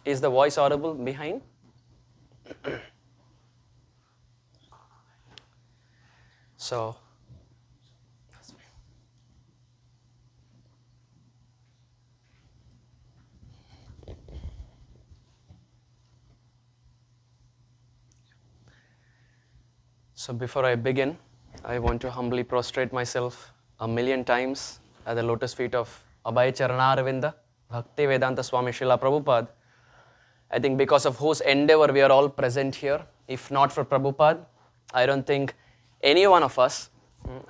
Is the voice audible behind? So, before I begin, I want to humbly prostrate myself 1,000,000 times at the lotus feet of Abhay Charana Bhakti Vedanta Swami Srila Prabhupada. I think because of whose endeavor we are all present here. If not for Prabhupada, I don't think any one of us,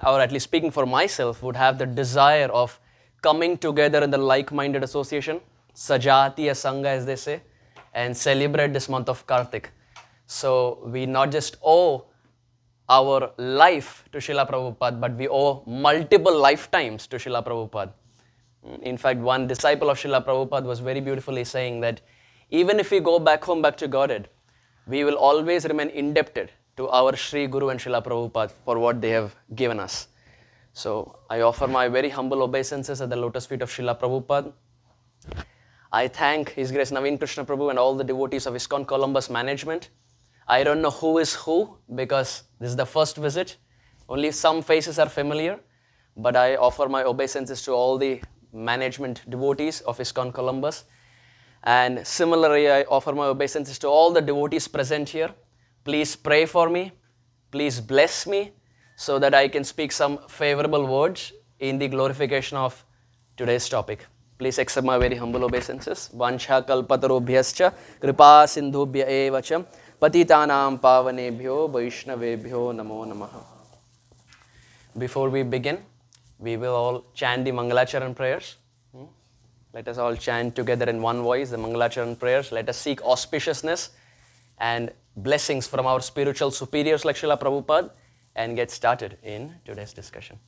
or at least speaking for myself, would have the desire of coming together in the like-minded association, Sajatiya Sangha as they say, and celebrate this month of Kartik. So we not just owe our life to Srila Prabhupada, but we owe multiple lifetimes to Srila Prabhupada. In fact, one disciple of Srila Prabhupada was very beautifully saying that even if we go back home, back to Godhead, we will always remain indebted to our Sri Guru and Srila Prabhupada for what they have given us. So I offer my very humble obeisances at the lotus feet of Srila Prabhupada. I thank His Grace Naveen Krishna Prabhu and all the devotees of ISKCON Columbus management. I don't know who is who because this is the first visit. Only some faces are familiar, but I offer my obeisances to all the management devotees of ISKCON Columbus. And similarly, I offer my obeisances to all the devotees present here. Please pray for me. Please bless me so that I can speak some favorable words in the glorification of today's topic. Please accept my very humble obeisances. Vancha kalpatarobhyascha kripa sindhubhya evacham patitanam pavanebhyo vaishnavebhyo namo namaha. Before we begin, we will all chant the Mangalacharan prayers. Let us all chant together in one voice the Mangalacharan prayers. Let us seek auspiciousness and blessings from our spiritual superiors like Srila Prabhupada and get started in today's discussion.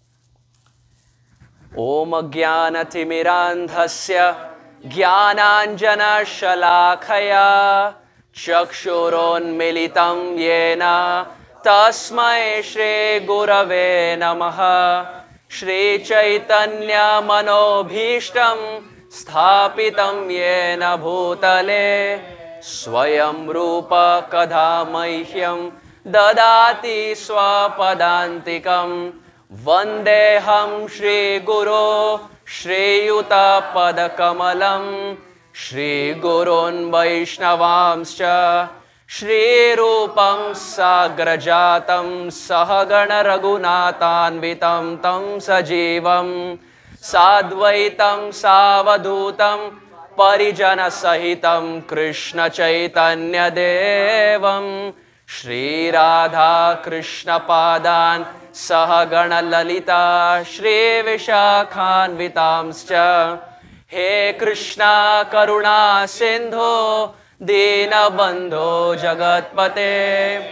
Om Jnanathimiranthasya Jnananjana Shalakaya Chakshuronmilitam Yena Tasmai Shri Gurave Namaha Shri Chaitanya Manobhishtam Sthapitam Yena Bhutale Swayam Rupa Kadhamahyam Dadati Swapadantikam Vandeham Shri Guru Shri Yuta Padakamalam Shri Gurun Vaishnavamscha Shri Rupam Sagrajatam Sahagana Raghunathanvitam Tam Sajivam Sadvaitam Savadutam Parijana Sahitam Krishna Chaitanya Devam Shri Radha Krishna Padan Sahagana Lalita Shri Vishakhanvitamscha He Krishna Karuna Sindhu Dina Bandho Jagatpate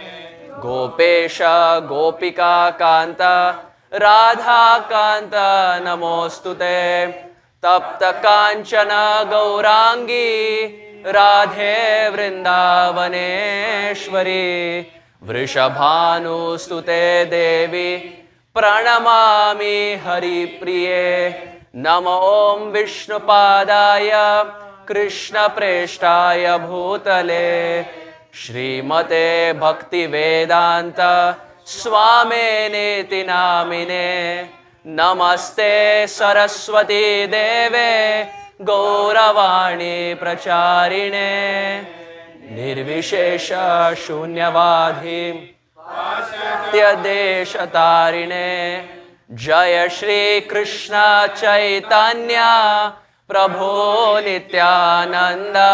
Gopesha Gopika Kanta Radha Kanta Namostute Tapta Kanchana Gaurangi Radhe Vrindavaneshwari Vrishabhanu Stute Devi Pranamami Hari Priye Nama Om Vishnupadaya Krishna Preshtaya Bhutale Srimate Bhakti Vedanta Swame Niti Namine Namaste Saraswati Deve Gauravani Pracharine Nirvishesha Shunyavadhi Tyadeshatarine Jaya Shri Krishna Chaitanya Prabhu Nityananda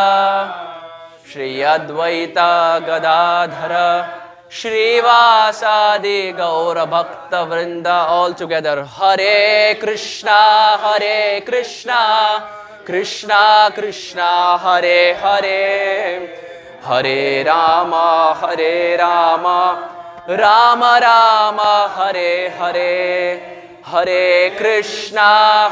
Shri Advaita Gadadhara Shrivasadi Gaura Bhakta Vrinda. All together. Hare Krishna, Krishna Krishna, Hare Hare, Hare Rama, Rama Rama, Hare Hare, Hare Krishna,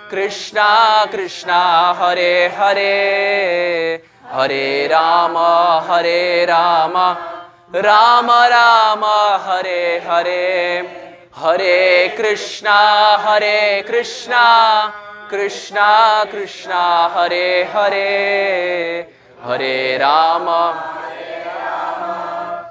Krishna Krishna, Hare Hare, Hare Rama, Rama Rama, Hare Hare, Hare Krishna, Krishna Krishna Hare Hare, Hare Rama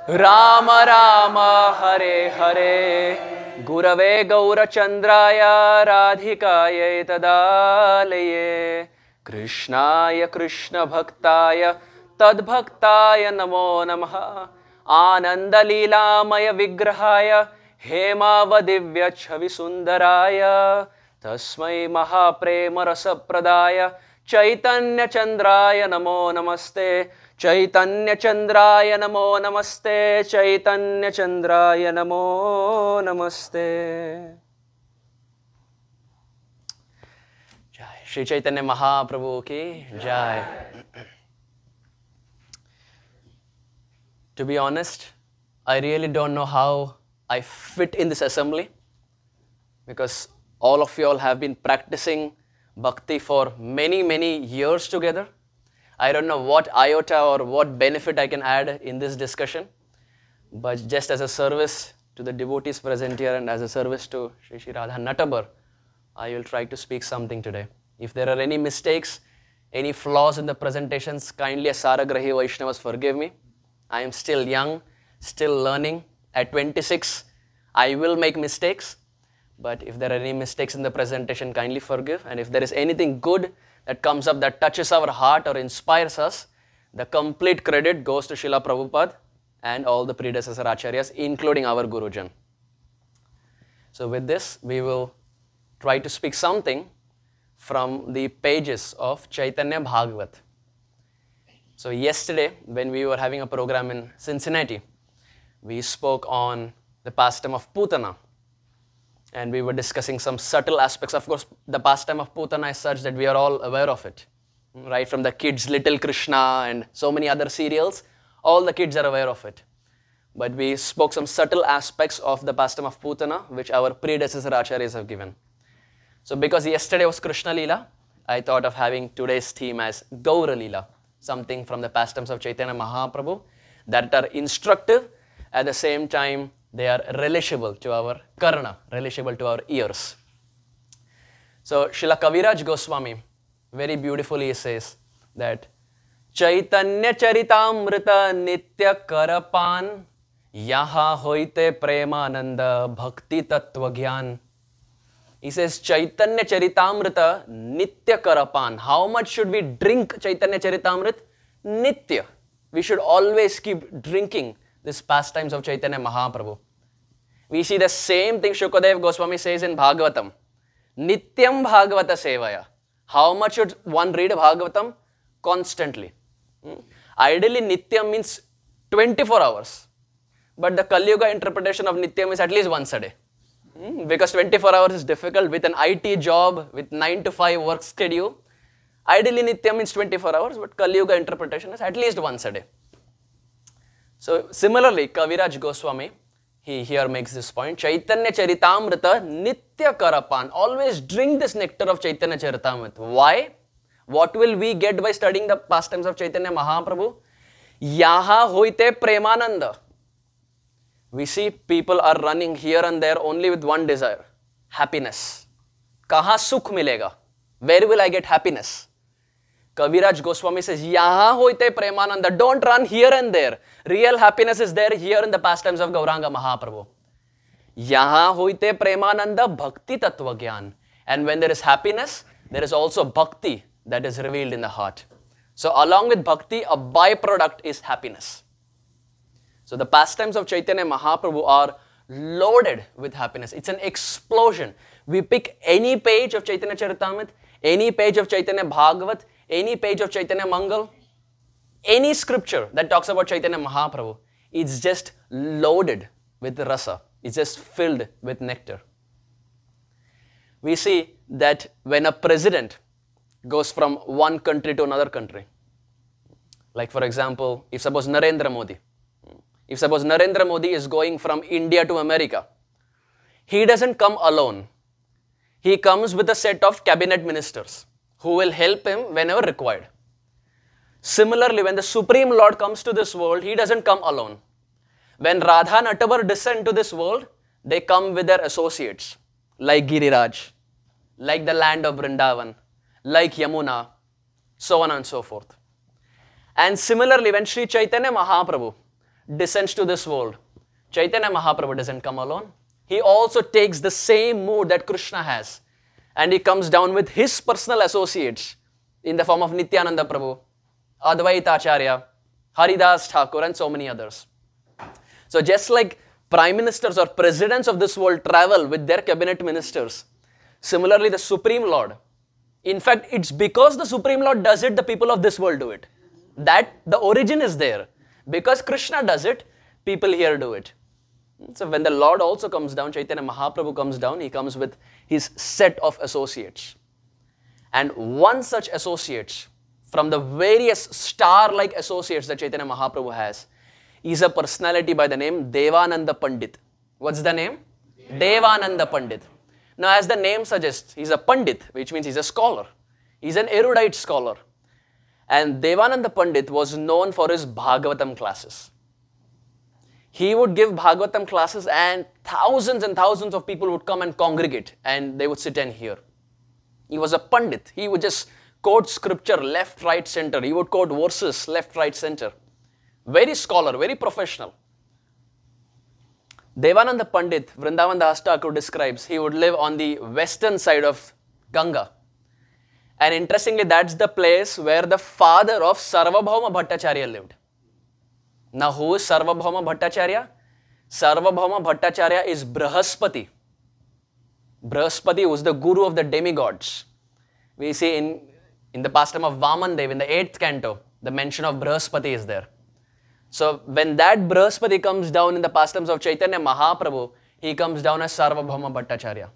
Rama Rama Hare Hare, Gurave Gaurachandraya Radhikaya Tadalaye, Krishnaya Krishna Bhaktaya Tadbhaktaya Namo Namaha, Ananda Leelamaya Vigrahaya Hemavadivya Chavisundaraya, Tasmai Mahaprema Rasapradaya Chaitanya Chandraya Namo Namaste, Chaitanya Chandraya Namo Namaste, Chaitanya Chandraya Namo Namaste. Jai Shri Chaitanya Mahaprabhu ki Jai. To be honest, I really don't know how I fit in this assembly, because all of you all have been practicing bhakti for many years together. I don't know what iota or what benefit I can add in this discussion, but just as a service to the devotees present here and as a service to Shri Shri Radha Natabar, I will try to speak something today. If there are any mistakes, any flaws in the presentations, kindly as Saragrahi Vaishnavas forgive me. I am still young, still learning. At 26, I will make mistakes, but if there are any mistakes in the presentation, kindly forgive. And if there is anything good that comes up that touches our heart or inspires us, the complete credit goes to Srila Prabhupada and all the predecessor acharyas, including our Gurujan. So with this, we will try to speak something from the pages of Chaitanya Bhagavat. So yesterday, when we were having a program in Cincinnati, we spoke on the pastime of Putana. And we were discussing some subtle aspects. Of course, the pastime of Putana is such that we are all aware of it. Right from the kids, Little Krishna and so many other serials, all the kids are aware of it. But we spoke some subtle aspects of the pastime of Putana, which our predecessor acharyas have given. So because yesterday was Krishna Leela, I thought of having today's theme as Gaura Leela, something from the pastimes of Chaitanya Mahaprabhu that are instructive, at the same time they are relishable to our karna, relishable to our ears. So Srila Kaviraj Goswami very beautifully says that Chaitanya Charitamrita Nitya Karapan Yaha Hoite Premananda Bhakti Tattva Gyan. He says Chaitanya Charitamrita Nitya Karapan. How much should we drink Chaitanya Charitamrita? Nitya. We should always keep drinking these pastimes of Chaitanya Mahaprabhu. We see the same thing Shukadev Goswami says in Bhagavatam. Nityam Bhagavata Sevaya. How much should one read Bhagavatam? Constantly. Ideally, Nityam means 24 hours. But the Kali Yuga interpretation of Nityam is at least once a day. Because 24 hours is difficult with an IT job, with 9 to 5 work schedule. Ideally, Nityam means 24 hours, but Kali Yuga interpretation is at least once a day. So similarly, Kaviraj Goswami, he here makes this point, Chaitanya Charitamrita Nitya Karapan. Always drink this nectar of Chaitanya Charitamrita. Why? What will we get by studying the pastimes of Chaitanya Mahaprabhu? Yaha hoite premananda. We see people are running here and there only with one desire, happiness. Kaha sukh milega? Where will I get happiness? Kaviraj Goswami says, Yaha hoite premananda. Don't run here and there. Real happiness is there here in the pastimes of Gauranga Mahaprabhu. Yaha hoite premananda bhakti tattva gyan. And when there is happiness, there is also bhakti that is revealed in the heart. So along with bhakti, a byproduct is happiness. So the pastimes of Chaitanya Mahaprabhu are loaded with happiness. It's an explosion. We pick any page of Chaitanya Charitamrita, any page of Chaitanya Bhagavat, any page of Chaitanya Mangal, any scripture that talks about Chaitanya Mahaprabhu, it's just loaded with rasa. It's just filled with nectar. We see that when a president goes from one country to another country, like for example, if suppose Narendra Modi is going from India to America, he doesn't come alone. He comes with a set of cabinet ministers who will help him whenever required. Similarly, when the Supreme Lord comes to this world, he doesn't come alone. When Radha Natavar descend to this world, they come with their associates, like Giriraj, like the land of Vrindavan, like Yamuna, so on and so forth. And similarly, when Sri Chaitanya Mahaprabhu descends to this world, Chaitanya Mahaprabhu doesn't come alone. He also takes the same mood that Krishna has, and he comes down with his personal associates in the form of Nityananda Prabhu, Advaita Acharya, Haridas Thakur, and so many others. So just like prime ministers or presidents of this world travel with their cabinet ministers, similarly the Supreme Lord, in fact, it's because the Supreme Lord does it, the people of this world do it. That the origin is there. Because Krishna does it, people here do it. So when the Lord also comes down, Chaitanya Mahaprabhu comes down, he comes with his set of associates. And one such associate, from the various star-like associates that Chaitanya Mahaprabhu has, is a personality by the name Devananda Pandit. What's the name? Devananda Pandit. Now as the name suggests, he's a Pandit, which means he's a scholar. He's an erudite scholar. And Devananda Pandit was known for his Bhagavatam classes. He would give Bhagavatam classes and thousands of people would come and congregate and they would sit and hear. He was a Pandit. He would just quote scripture left, right, center. He would quote verses left, right, center. Very scholar, very professional. Devananda Pandit, Vrindavan Das Thakur describes, he would live on the western side of Ganga. And interestingly, that's the place where the father of Sarvabhauma Bhattacharya lived. Now, who is Sarvabhauma Bhattacharya? Sarvabhauma Bhattacharya is Brahaspati. Brahaspati was the guru of the demigods. We see in the pastime of Vamandev, in the 8th canto, the mention of Brahaspati is there. So, when that Brahaspati comes down in the pastimes of Chaitanya Mahaprabhu, he comes down as Sarvabhauma Bhattacharya.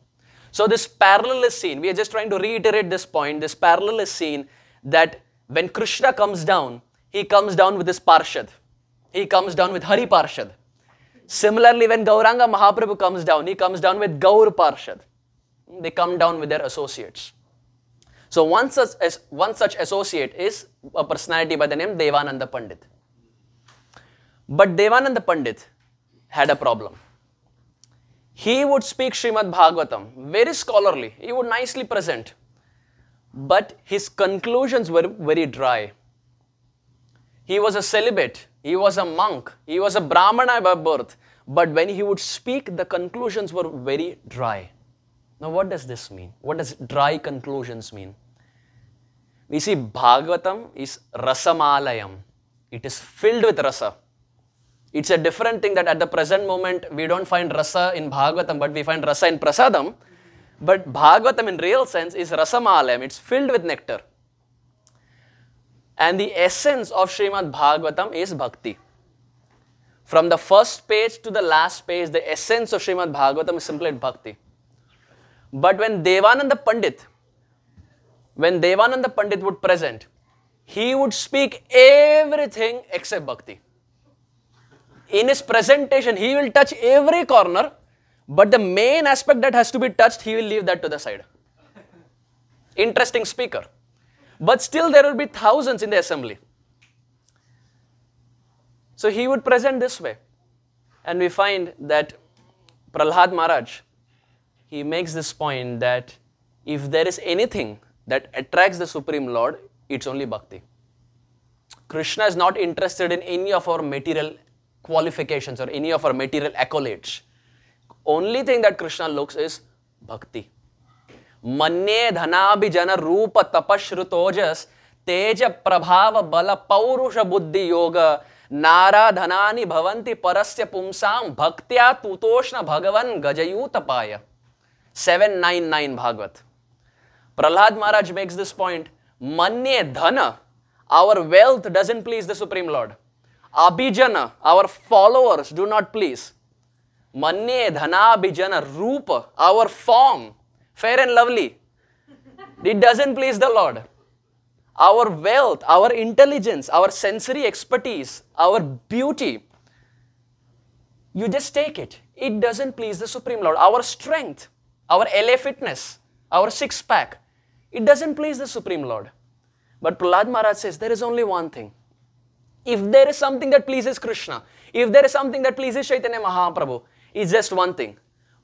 So, this parallel is seen. We are just trying to reiterate this point. This parallel is seen that when Krishna comes down, he comes down with his Parshad. He comes down with Hari Parshad. Similarly, when Gauranga Mahaprabhu comes down, he comes down with Gaur Parshad. They come down with their associates. So, one such associate is a personality by the name Devananda Pandit. But Devananda Pandit had a problem. He would speak Srimad Bhagavatam, very scholarly. He would nicely present. But his conclusions were very dry. He was a celibate. He was a monk. He was a Brahmana by birth. But when he would speak, the conclusions were very dry. Now what does this mean? What does dry conclusions mean? We see Bhagavatam is Rasamalayam. It is filled with rasa. It's a different thing that at the present moment we don't find rasa in Bhagavatam, but we find rasa in Prasadam. But Bhagavatam in real sense is Rasamalayam. It's filled with nectar. And the essence of Srimad Bhagavatam is bhakti. From the first page to the last page, the essence of Srimad Bhagavatam is simply bhakti. But when Devananda Pandit would present, he would speak everything except bhakti. In his presentation, he will touch every corner, but the main aspect that has to be touched, he will leave that to the side. Interesting speaker. But still there will be thousands in the assembly. So he would present this way. And we find that Prahlad Maharaj, he makes this point that if there is anything that attracts the Supreme Lord, it's only bhakti. Krishna is not interested in any of our material qualifications or any of our material accolades. Only thing that Krishna looks is bhakti. Manye dhanabhijana rupa tapashrutojas teja prabhava bala paurusha buddhi yoga nara dhanani bhavanti parasya pumsam bhaktya tutoshna bhagavan gajayutapaya. 799 Bhagavat. Prahlad Maharaj makes this point. Manye dhana, our wealth doesn't please the Supreme Lord. Abhijana, our followers do not please. Manye dhanabhijana rupa, our form, fair and lovely, it doesn't please the Lord. Our wealth, our intelligence, our sensory expertise, our beauty, you just take it. It doesn't please the Supreme Lord. Our strength, our LA fitness, our six-pack, it doesn't please the Supreme Lord. But Prahlad Maharaj says there is only one thing. If there is something that pleases Krishna, if there is something that pleases Chaitanya Mahaprabhu, it's just one thing.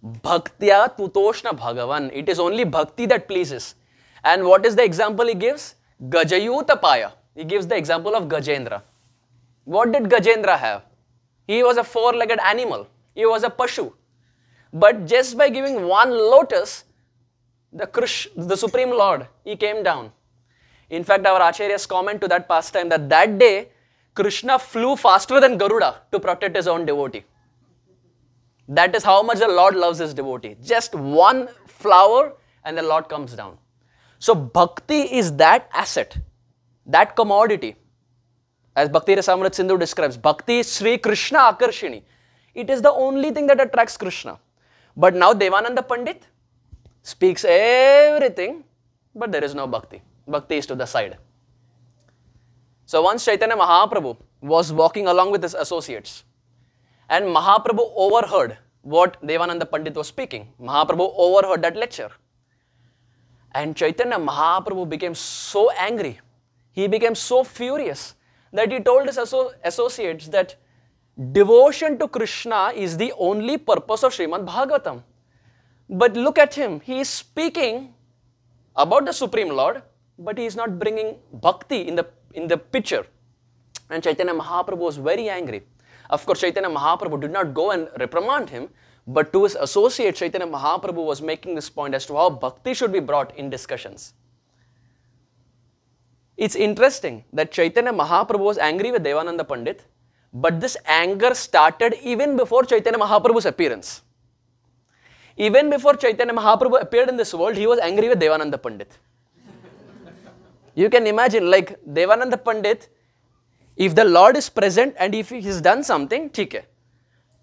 Bhaktya tutoshna bhagavan. It is only bhakti that pleases. And what is the example he gives? Gajayutapaya. He gives the example of Gajendra. What did Gajendra have? He was a four-legged animal. He was a Pashu. But just by giving one lotus, the Supreme Lord, he came down. In fact, our Acharyas comment to that pastime that day, Krishna flew faster than Garuda to protect his own devotee. That is how much the Lord loves his devotee. Just one flower and the Lord comes down. So bhakti is that asset, that commodity. As Bhakti Rasamrita Sindhu describes, bhakti is Sri Krishna Akarshini. It is the only thing that attracts Krishna. But now Devananda Pandit speaks everything, but there is no bhakti. Bhakti is to the side. So once Chaitanya Mahaprabhu was walking along with his associates, and Mahaprabhu overheard what Devananda Pandit was speaking. Mahaprabhu overheard that lecture. And Chaitanya Mahaprabhu became so angry. He became so furious that he told his associates that devotion to Krishna is the only purpose of Srimad Bhagavatam. But look at him. He is speaking about the Supreme Lord, but he is not bringing bhakti in the picture. And Chaitanya Mahaprabhu was very angry. Of course, Chaitanya Mahaprabhu did not go and reprimand him, but to his associate, Chaitanya Mahaprabhu was making this point as to how bhakti should be brought in discussions. It's interesting that Chaitanya Mahaprabhu was angry with Devananda Pandit, but this anger started even before Chaitanya Mahaprabhu's appearance. Even before Chaitanya Mahaprabhu appeared in this world, he was angry with Devananda Pandit. You can imagine, like Devananda Pandit, if the Lord is present and if he has done something, theek hai.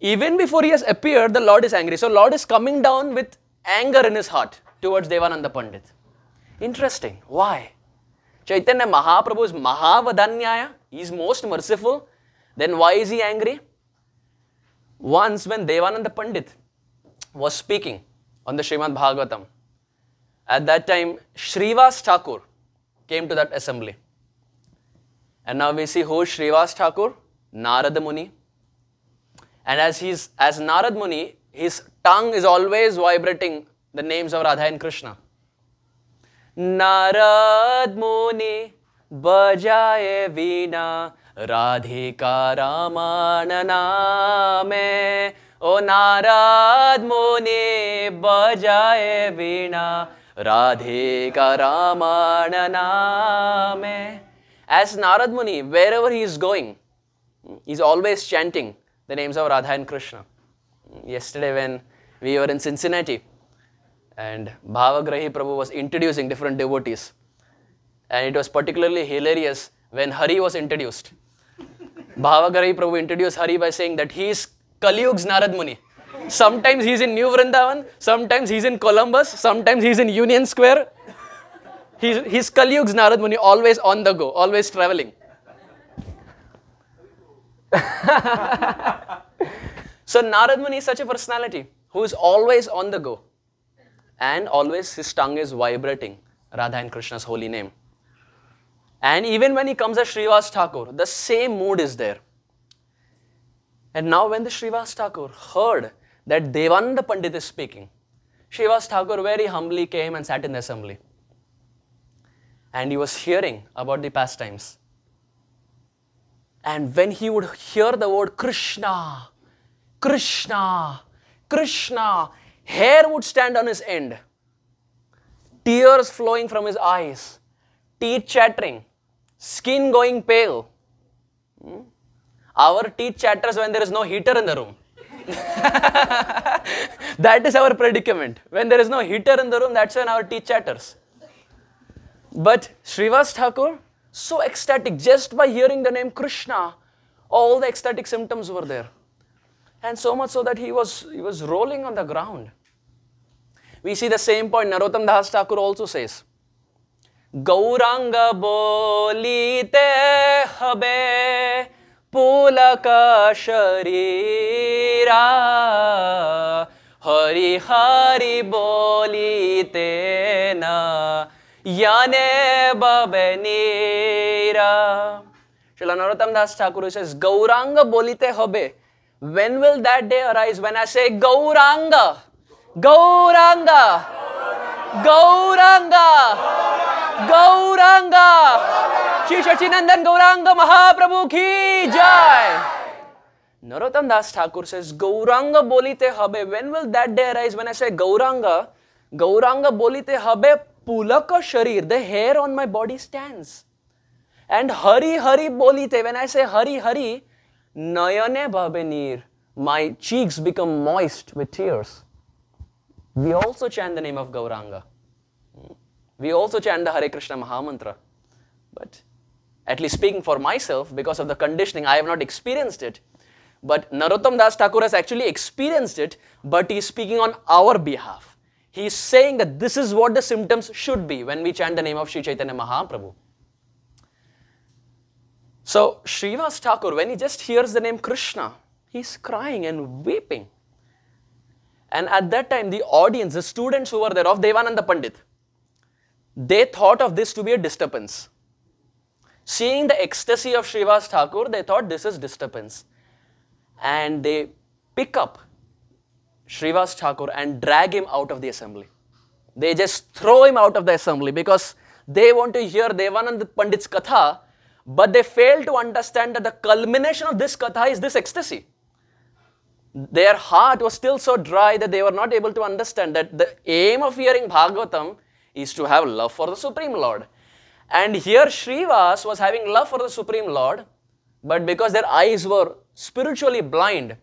Even before he has appeared, the Lord is angry. So Lord is coming down with anger in his heart towards Devananda Pandit. Interesting. Why? Chaitanya Mahaprabhu is Mahavadanyaya. He is most merciful. Then why is he angry? Once when Devananda Pandit was speaking on the Srimad Bhagavatam, at that time Srivas Thakur came to that assembly. And now we see who is Srivas Thakur? Narada Muni. And as Narad Muni, his tongue is always vibrating the names of Radha and Krishna. Narad Muni bajaye veena Radhika Ramana name. O Narad Muni bajaye veena Radhika Ramana name. As Narad Muni, wherever he is going, he is always chanting the names of Radha and Krishna. Yesterday when we were in Cincinnati and Bhavagrahi Prabhu was introducing different devotees, and it was particularly hilarious when Hari was introduced. Bhavagrahi Prabhu introduced Hari by saying that he is Kaliyug's Narad Muni. Sometimes he is in New Vrindavan, sometimes he is in Columbus, sometimes he is in Union Square. He's Kaliyug's Narad Muni, always on the go, always traveling. So Narad Muni is such a personality who is always on the go, and always his tongue is vibrating Radha and Krishna's holy name. And even when he comes as Srivas Thakur, the same mood is there. And now when the Srivas Thakur heard that Devananda Pandit is speaking, Srivas Thakur very humbly came and sat in the assembly. And he was hearing about the pastimes. And when he would hear the word Krishna, Krishna, Krishna, hair would stand on his end, tears flowing from his eyes, teeth chattering, skin going pale. Our teeth chatters when there is no heater in the room. That is our predicament. When there is no heater in the room, that's when our teeth chatters. But Srivas Thakur, so ecstatic just by hearing the name Krishna, all the ecstatic symptoms were there. And so much so that he was rolling on the ground. We see the same point Narottam Das Thakur also says. Gauranga bolite habe pulaka sharira Hari Hari bolite na Yane babenira. Srila Narottam Das Thakur says, Gauranga bolite habe. When will that day arise when I say Gauranga? Gauranga, Gauranga, Gauranga, Shri Sachinandan Gauranga Mahaprabhu ki jai. Narottam Das Thakur says, Gauranga bolite habe. When will that day arise? When I say Gauranga, Gauranga bolite habe pulaka sharir. The hair on my body stands. And Hari Hari bolite. When I say Hari Hari, Nayane bhabe neer. My cheeks become moist with tears. We also chant the name of Gauranga. We also chant the Hare Krishna Mahamantra. But at least speaking for myself, because of the conditioning, I have not experienced it. But Narottam Das Thakur has actually experienced it, but he is speaking on our behalf. He is saying that this is what the symptoms should be when we chant the name of Sri Chaitanya Mahaprabhu. So, Srivas Thakur, when he just hears the name Krishna, he is crying and weeping. And at that time, the audience, the students who were there of Devananda Pandit, they thought of this to be a disturbance. Seeing the ecstasy of Srivas Thakur, they thought this is disturbance. And they pick up Srivas Thakur and drag him out of the assembly. They just throw him out of the assembly because they want to hear Devananda Pandit's katha, but they fail to understand that the culmination of this katha is this ecstasy. Their heart was still so dry that they were not able to understand that the aim of hearing Bhagavatam is to have love for the Supreme Lord. And here Srivas was having love for the Supreme Lord, but because their eyes were spiritually blind,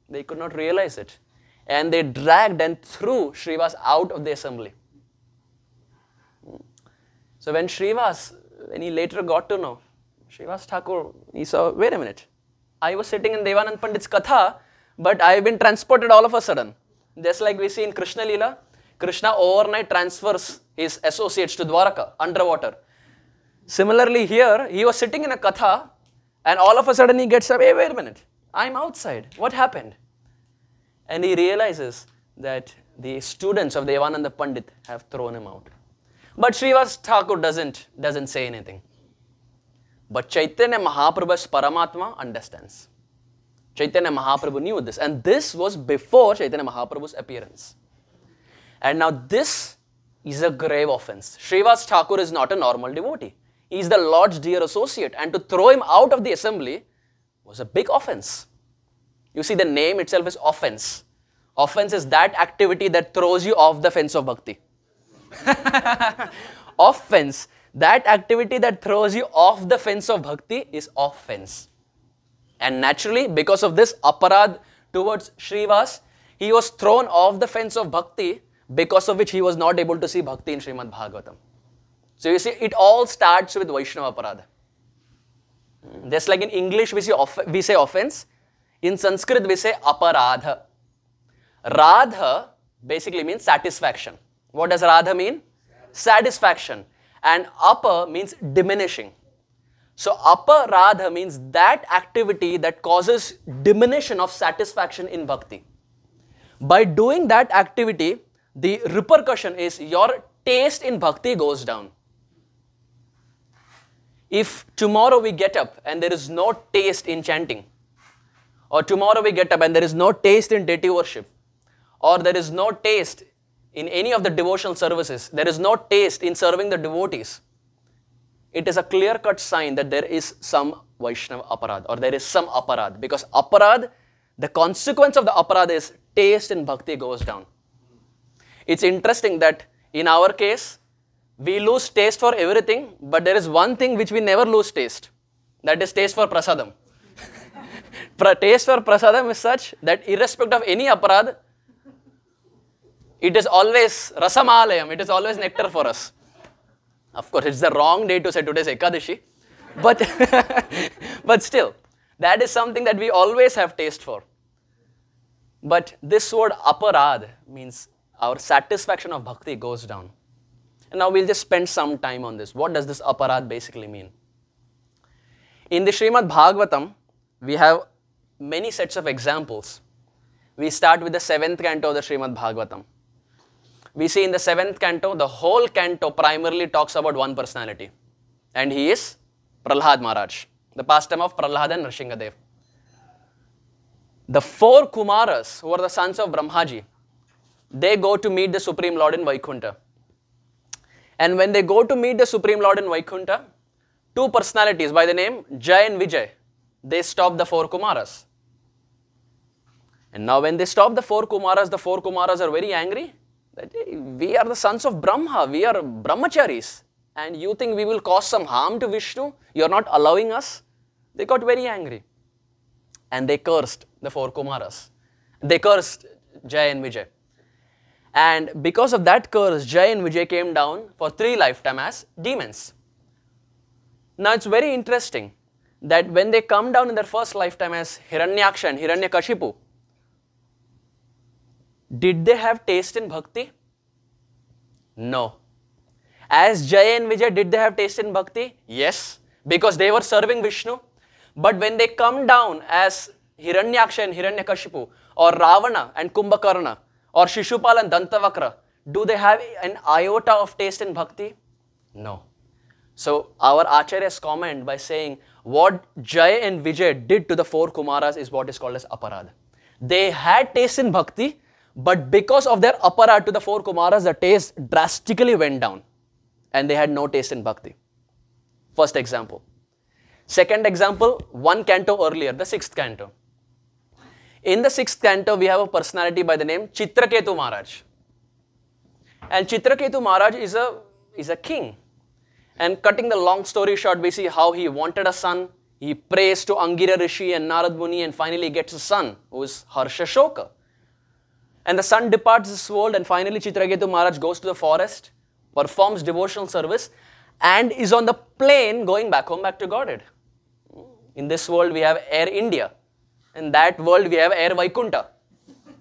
they could not realize it. And they dragged and threw Srivas out of the assembly. So when Srivas, when he later got to know, Srivas Thakur, he saw, wait a minute, I was sitting in Devanand Pandit's katha, but I have been transported all of a sudden. Just like we see in Krishna Leela, Krishna overnight transfers his associates to Dwaraka, underwater. Similarly here, he was sitting in a katha, and all of a sudden he gets up, hey, wait a minute, I'm outside, what happened? And he realizes that the students of Devananda Pandit have thrown him out. But Srivas Thakur doesn't say anything. But Chaitanya Mahaprabhu's Paramatma understands. Chaitanya Mahaprabhu knew this, and this was before Chaitanya Mahaprabhu's appearance. And now this is a grave offense. Srivas Thakur is not a normal devotee. He is the Lord's dear associate, and to throw him out of the assembly was a big offense. You see, the name itself is offense. Offense is that activity that throws you off the fence of bhakti. Offense, that activity that throws you off the fence of bhakti is offense. And naturally, because of this aparad towards Srivas, he was thrown off the fence of bhakti, because of which he was not able to see bhakti in Srimad Bhagavatam. So you see, it all starts with Vaishnava aparad. Just like in English we say offense, in Sanskrit we say aparadha. Radha basically means satisfaction. What does Radha mean? Satisfaction. And apa means diminishing. So aparadha means that activity that causes diminution of satisfaction in bhakti. By doing that activity, the repercussion is your taste in bhakti goes down. If tomorrow we get up and there is no taste in chanting, or tomorrow we get up and there is no taste in deity worship, or there is no taste in any of the devotional services, there is no taste in serving the devotees, it is a clear-cut sign that there is some Vaishnava aparad, or there is some aparad, because aparad, the consequence of the aparad is taste in bhakti goes down. It's interesting that in our case, we lose taste for everything, but there is one thing which we never lose taste. That is taste for prasadam. Taste for prasadam is such that irrespective of any aparad, it is always rasamalayam, it is always nectar for us. Of course, it's the wrong day to say today's Ekadashi, but, but still, that is something that we always have taste for. But this word aparad means our satisfaction of bhakti goes down. And now we'll just spend some time on this. What does this aparad basically mean? In the Srimad Bhagavatam, we have many sets of examples. We start with the 7th canto of the Srimad Bhagavatam. We see in the 7th canto, the whole canto primarily talks about one personality. And he is Prahlad Maharaj, the pastime of Prahlad and Nrsingadev. The 4 Kumaras, who are the sons of Brahmaji, they go to meet the Supreme Lord in Vaikunta. And when they go to meet the Supreme Lord in Vaikunta, two personalities by the name Jay and Vijay, they stop the four Kumaras. And now when they stop the four Kumaras are very angry that hey, we are the sons of Brahma, we are brahmacharis, and you think we will cause some harm to Vishnu? You are not allowing us? They got very angry. And they cursed the four Kumaras. They cursed Jay and Vijay. And because of that curse, Jay and Vijay came down for 3 lifetimes as demons. Now it's very interesting that when they come down in their first lifetime as Hiranyaksha and Hiranyakashipu, did they have taste in bhakti? No. As Jay and Vijay, did they have taste in bhakti? Yes, because they were serving Vishnu. But when they come down as Hiranyaksha and Hiranyakashipu, or Ravana and Kumbhakarna, or Shishupal and Dantavakra, do they have an iota of taste in bhakti? No. So our Acharyas comment by saying what Jay and Vijay did to the 4 Kumaras is what is called as aparad. They had taste in bhakti, but because of their aparad to the 4 Kumaras, the taste drastically went down and they had no taste in bhakti. First example. Second example, 1 canto earlier, the 6th canto. In the 6th canto, we have a personality by the name Chitraketu Maharaj. And Chitraketu Maharaj is a king. And cutting the long story short, we see how he wanted a son. He prays to Angira Rishi and Narad Muni and finally gets a son who is Harshashoka. And the son departs this world and finally Chitraketu Maharaj goes to the forest, performs devotional service and is on the plane going back home, back to Godhead. In this world, we have Air India. In that world, we have Air Vaikunta.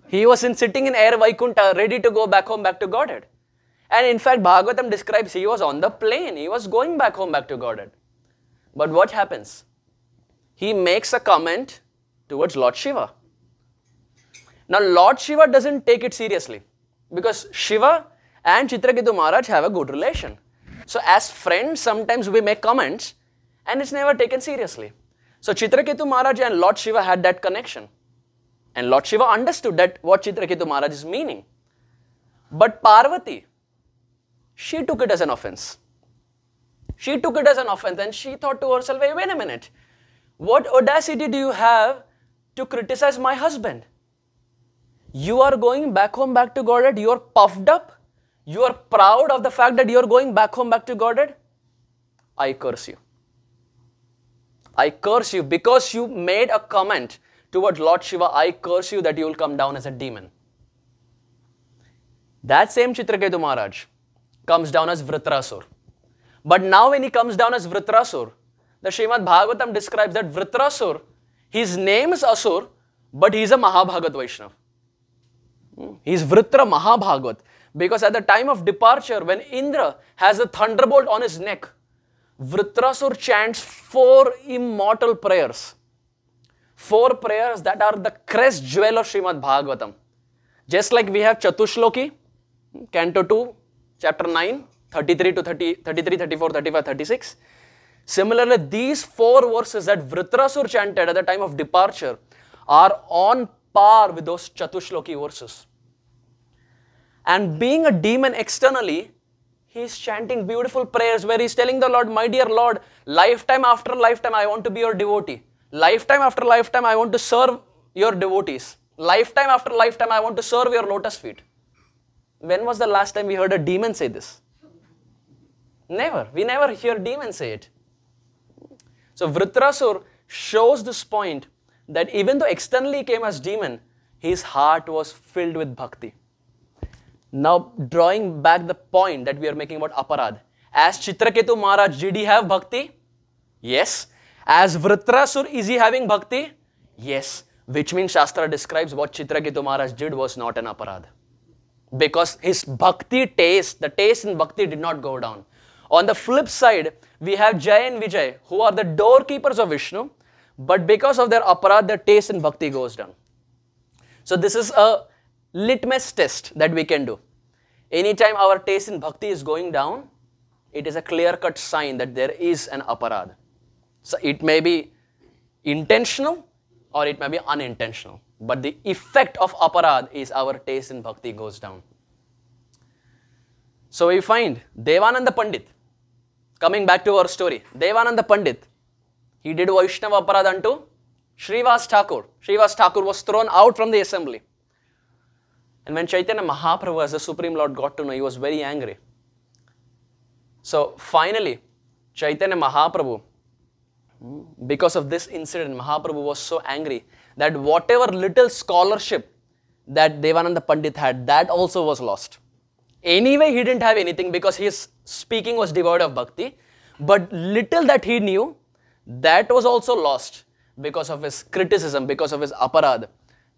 He was sitting in Air Vaikunta, ready to go back home, back to Godhead. And in fact, Bhagavatam describes he was on the plane. He was going back home, back to Godhead. But what happens? He makes a comment towards Lord Shiva. Now, Lord Shiva doesn't take it seriously because Shiva and Chitraketu Maharaj have a good relation. So, as friends, sometimes we make comments and it's never taken seriously. So, Chitraketu Maharaj and Lord Shiva had that connection. And Lord Shiva understood that what Chitraketu Maharaj is meaning. But Parvati, she took it as an offense. She took it as an offense and she thought to herself, hey, wait a minute. What audacity do you have to criticize my husband? You are going back home, back to Godhead. You are puffed up. You are proud of the fact that you are going back home, back to Godhead. I curse you. I curse you because you made a comment towards Lord Shiva. I curse you that you will come down as a demon. That same Chitraketu Maharaj comes down as Vritrasur. But now when he comes down as Vritrasur, the Srimad Bhagavatam describes that Vritrasur, his name is Asur, but he is a Mahabhagat Vaishnav. He is Vritra Mahabhagat. Because at the time of departure, when Indra has a thunderbolt on his neck, Vritrasur chants 4 immortal prayers. 4 prayers that are the crest jewel of Srimad Bhagavatam. Just like we have Chatushloki, Canto 2, Chapter 9, 33 to 33, 34, 35, 36. Similarly, these 4 verses that Vritrasur chanted at the time of departure are on par with those Chatushloki verses. And being a demon externally, he is chanting beautiful prayers where he is telling the Lord, my dear Lord, lifetime after lifetime I want to be your devotee. Lifetime after lifetime I want to serve your devotees. Lifetime after lifetime I want to serve your lotus feet. When was the last time we heard a demon say this? Never. We never hear demons say it. So Vritrasur shows this point that even though externally he came as demon, his heart was filled with bhakti. Now drawing back the point that we are making about aparad. As Chitraketu Maharaj, did he have bhakti? Yes. As Vritrasur, is he having bhakti? Yes. Which means Shastra describes what Chitraketu Maharaj did was not an aparad. Because his bhakti taste, the taste in bhakti did not go down. On the flip side, we have Jay and Vijay, who are the doorkeepers of Vishnu, but because of their aparad, their taste in bhakti goes down. So this is a litmus test that we can do. Anytime our taste in bhakti is going down, it is a clear-cut sign that there is an aparad. So it may be intentional or it may be unintentional. but the effect of aparad is our taste in bhakti goes down. So we find Devananda Pandit, coming back to our story, Devananda Pandit, he did Vaishnava aparad unto Srivas Thakur. Srivas Thakur was thrown out from the assembly. And when Chaitanya Mahaprabhu as the Supreme Lord got to know, he was very angry. So finally, Chaitanya Mahaprabhu, because of this incident, Mahaprabhu was so angry that whatever little scholarship that Devananda Pandit had, that also was lost. Anyway, he didn't have anything because his speaking was devoid of bhakti, but little that he knew, that was also lost because of his criticism, because of his aparad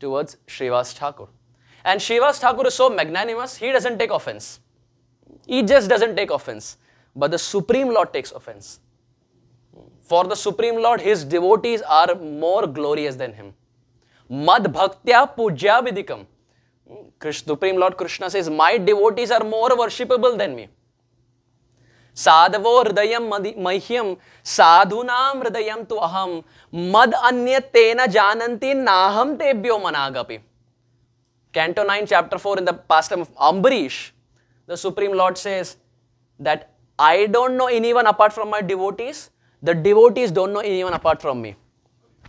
towards Srivas Thakur. And Srivas Thakur is so magnanimous, he doesn't take offense. He just doesn't take offense. But the Supreme Lord takes offense. For the Supreme Lord, his devotees are more glorious than him. Mad bhaktya pujya vidikam. Supreme Lord Krishna says, my devotees are more worshipable than me. Sadhavo hridayam mahyam sadhunam hridayam tu aham mad anyatena jananti naham tebhyo managapi. Canto 9, chapter 4, in the pastime of Ambarish, the Supreme Lord says that I don't know anyone apart from my devotees. The devotees don't know anyone apart from me.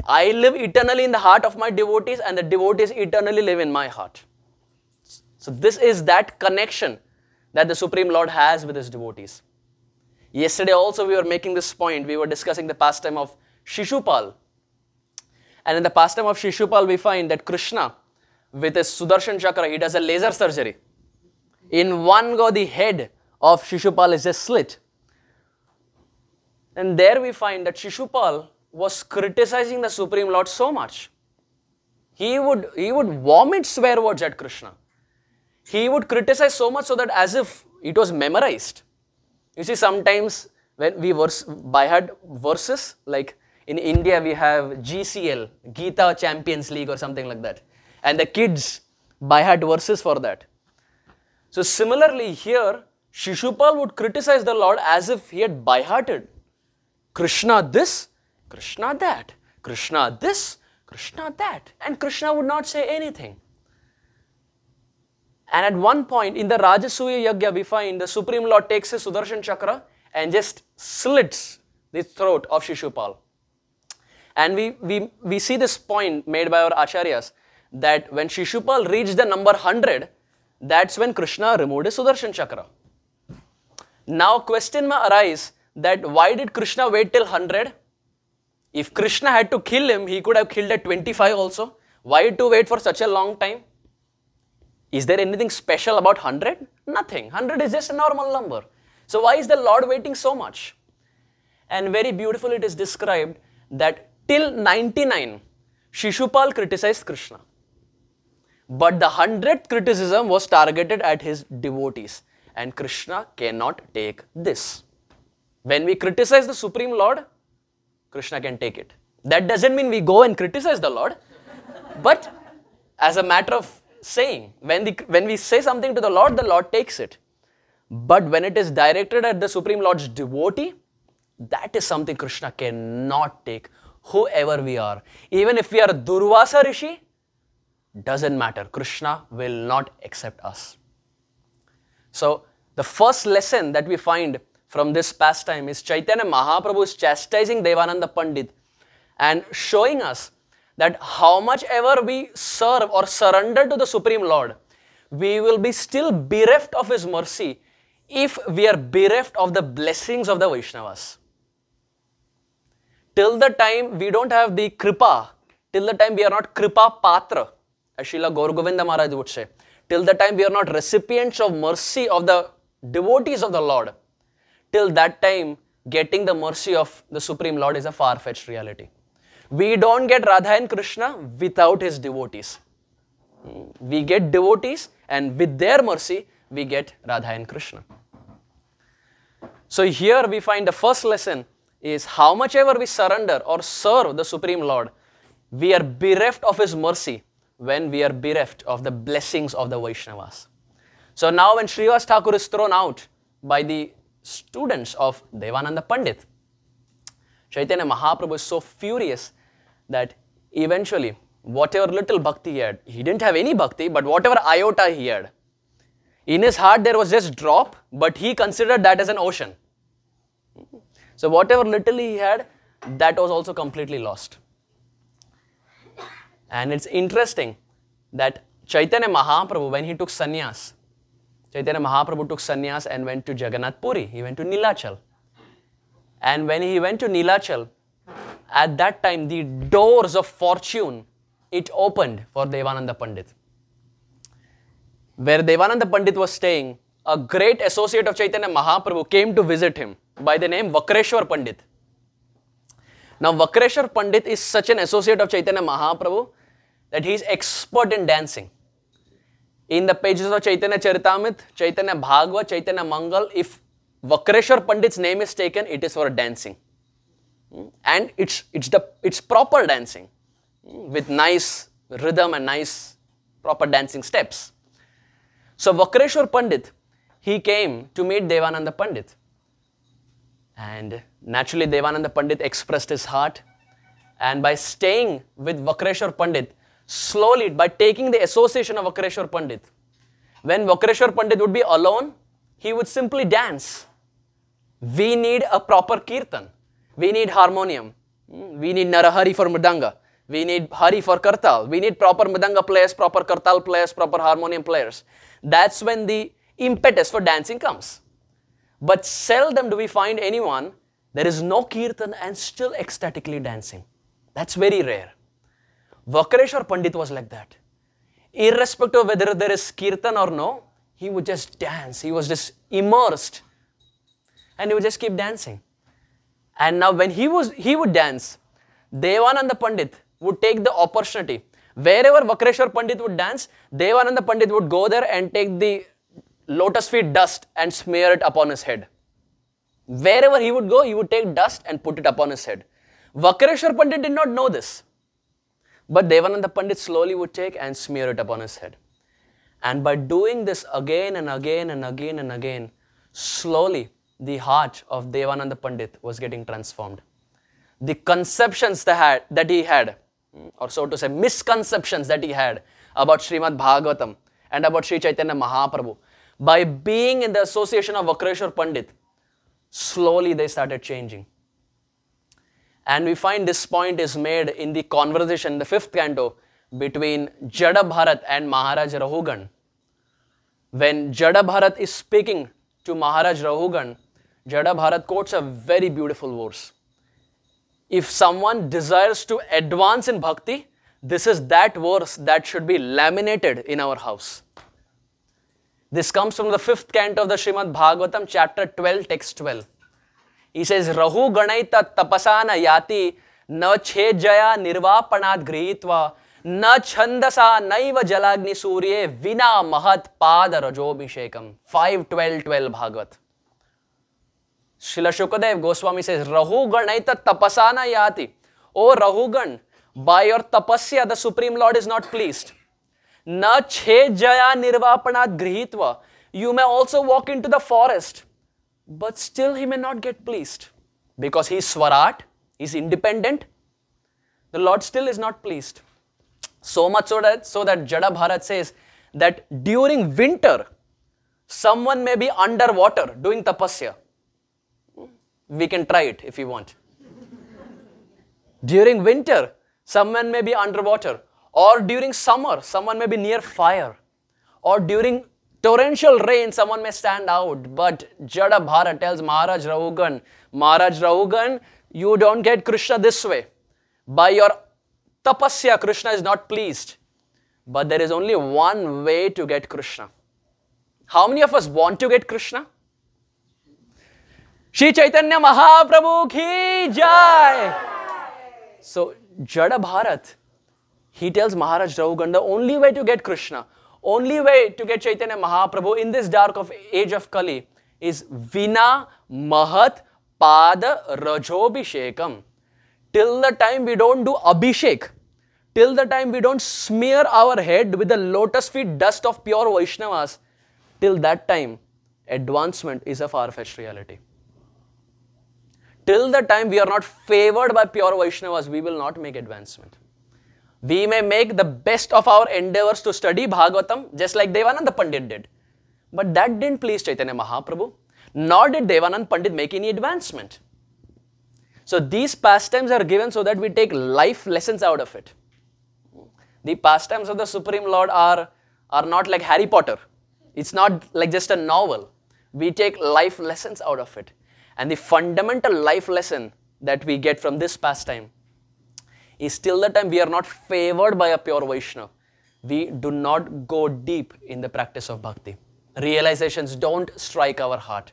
I live eternally in the heart of my devotees and the devotees eternally live in my heart. So this is that connection that the Supreme Lord has with his devotees. Yesterday also we were making this point. We were discussing the pastime of Shishupal. And in the pastime of Shishupal we find that Krishna, with his Sudarshan Chakra, he does a laser surgery. In one go, the head of Shishupal is just slit. And there we find that Shishupal was criticizing the Supreme Lord so much. He would vomit swear words at Krishna. He would criticize so much so that as if it was memorized. You see, sometimes when we by heart verses, like in India we have GCL, Gita Champions League or something like that. And the kids by heart verses for that. So similarly here, Shishupal would criticize the Lord as if he had by-hearted. Krishna this, Krishna that, Krishna this, Krishna that. And Krishna would not say anything. And at one point in the Rajasuya Yagya, we find the Supreme Lord takes his Sudarshan Chakra and just slits the throat of Shishupal. And we see this point made by our Acharyas that when Shishupal reached the number 100, that's when Krishna removed his Sudarshan Chakra. Now question may arise that why did Krishna wait till 100? If Krishna had to kill him, he could have killed at 25 also. Why to wait for such a long time? Is there anything special about 100? Nothing. 100 is just a normal number. So why is the Lord waiting so much? And very beautifully it is described that till 99, Shishupal criticized Krishna. But the 100th criticism was targeted at his devotees. And Krishna cannot take this. When we criticize the Supreme Lord, Krishna can take it. That doesn't mean we go and criticize the Lord. But as a matter of saying, when we say something to the Lord takes it. But when it is directed at the Supreme Lord's devotee, that is something Krishna cannot take, whoever we are. Even if we are Durvasa Rishi, doesn't matter. Krishna will not accept us. So, the first lesson that we find from this pastime is Chaitanya Mahaprabhu is chastising Devananda Pandit and showing us that how much ever we serve or surrender to the Supreme Lord, we will be still bereft of His mercy if we are bereft of the blessings of the Vaishnavas. Till the time we don't have the Kripa, till the time we are not Kripa Patra, as Srila Gaur Govinda Maharaj would say, till the time we are not recipients of mercy of the devotees of the Lord, till that time getting the mercy of the Supreme Lord is a far-fetched reality. We don't get Radha and Krishna without his devotees. We get devotees and with their mercy we get Radha and Krishna. So here we find the first lesson is how much ever we surrender or serve the Supreme Lord, we are bereft of his mercy when we are bereft of the blessings of the Vaishnavas. So now when Srivas Thakur is thrown out by the students of Devananda Pandit, Chaitanya Mahaprabhu is so furious that eventually whatever little bhakti he didn't have any bhakti, but whatever iota he had, in his heart there was just drop, but he considered that as an ocean. So whatever little he had, that was also completely lost. And it's interesting that Chaitanya Mahaprabhu, when he took sannyas, Chaitanya Mahaprabhu took sannyas and went to Jagannath Puri. He went to Nilachal. And when he went to Nilachal, at that time the doors of fortune, it opened for Devananda Pandit. Where Devananda Pandit was staying, a great associate of Chaitanya Mahaprabhu came to visit him by the name Vakreshwar Pandit. Now Vakreshwar Pandit is such an associate of Chaitanya Mahaprabhu that he is expert in dancing. In the pages of Chaitanya Charitamrita, Chaitanya Bhagavad, Chaitanya Mangal, if Vakreshwar Pandit's name is taken, it is for dancing. And it's proper dancing with nice rhythm and nice proper dancing steps. So Vakreshwar Pandit, he came to meet Devananda Pandit. And naturally Devananda Pandit expressed his heart, and by staying with Vakreshwar Pandit, slowly by taking the association of Vakreshwar Pandit, when Vakreshwar Pandit would be alone, he would simply dance. We need a proper kirtan. We need harmonium. We need Narahari for Mridanga. We need Hari for Kartal. We need proper Mridanga players, proper Kartal players, proper harmonium players. That's when the impetus for dancing comes. But seldom do we find anyone, there is no kirtan and still ecstatically dancing. That's very rare. Vakreshwar Pandit was like that. Irrespective of whether there is kirtan or no, he would just dance. He was just immersed. And he would just keep dancing. And now when he would dance, Devananda Pandit would take the opportunity. Wherever Vakreshwar Pandit would dance, Devananda Pandit would go there and take the lotus feet dust and smear it upon his head. Wherever he would go, he would take dust and put it upon his head. Vakreshwar Pandit did not know this. But Devananda Pandit slowly would take and smear it upon his head. And by doing this again and again and again and again, slowly the heart of Devananda Pandit was getting transformed. The conceptions that he had, or so to say, misconceptions that he had about Srimad Bhagavatam and about Sri Chaitanya Mahaprabhu, by being in the association of Vakreshwar Pandit, slowly they started changing. And we find this point is made in the conversation, the 5th canto, between Jada Bharat and Maharaj Rahugan. When Jada Bharat is speaking to Maharaj Rahugan, Jada Bharat quotes a very beautiful verse. If someone desires to advance in bhakti, this is that verse that should be laminated in our house. This comes from the 5th canto of the Srimad Bhagavatam, chapter 12, text 12. He says, Rahu Ganaita Tapasana Yati Na Chejaya Nirvapanad Grihitva Na Chandasa Naiva Jalagni Surye Vina Mahat Pada Rajobhishekam. 5.12.12 Bhagavat. Srila Shukadev Goswami says, Rahu Ganaita Tapasana Yati. O Rahugan, by your tapasya the Supreme Lord is not pleased. Na Chejaya Nirvapanad Grihitva. You may also walk into the forest, but still he may not get pleased. Because he is Swarat, he is independent, the Lord still is not pleased. So much so that Jada Bharat says that during winter, someone may be underwater doing tapasya. We can try it if you want. During winter, someone may be underwater. Or during summer, someone may be near fire. Or during torrential rain, someone may stand out. But Jada Bharat tells Maharaj Rahugan, you don't get Krishna this way. By your tapasya, Krishna is not pleased. But there is only one way to get Krishna. How many of us want to get Krishna? Shri Chaitanya Mahaprabhu ki jai! So Jada Bharat, he tells Maharaj Rahugan, the only way to get Krishna, only way to get Chaitanya Mahaprabhu in this dark age of Kali is Vina Mahat Pada Rajobhishekam. Till the time we don't do Abhishek, till the time we don't smear our head with the lotus feet dust of pure Vaishnavas, till that time advancement is a far-fetched reality. Till the time we are not favored by pure Vaishnavas, we will not make advancement. We may make the best of our endeavors to study Bhagavatam, just like Devananda Pandit did. But that didn't please Chaitanya Mahaprabhu, nor did Devananda Pandit make any advancement. So these pastimes are given so that we take life lessons out of it. The pastimes of the Supreme Lord are not like Harry Potter. It's not like just a novel. We take life lessons out of it. And the fundamental life lesson that we get from this pastime is till the time we are not favored by a pure Vaishnava, we do not go deep in the practice of bhakti. Realizations don't strike our heart.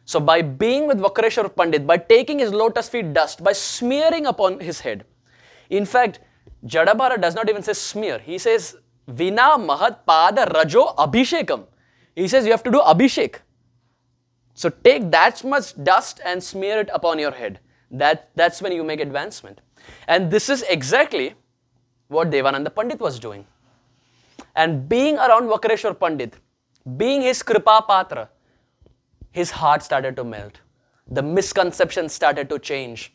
So by being with Vakreshwar Pandit, by taking his lotus feet dust, by smearing upon his head, in fact, Jadabhara does not even say smear. He says, Vina Mahat Pada Rajo Abhishekam. He says you have to do Abhishek. So take that much dust and smear it upon your head. That's when you make advancement. And this is exactly what Devananda Pandit was doing. And being around Vakreshwar Pandit, being his Kripa Patra, his heart started to melt. The misconceptions started to change.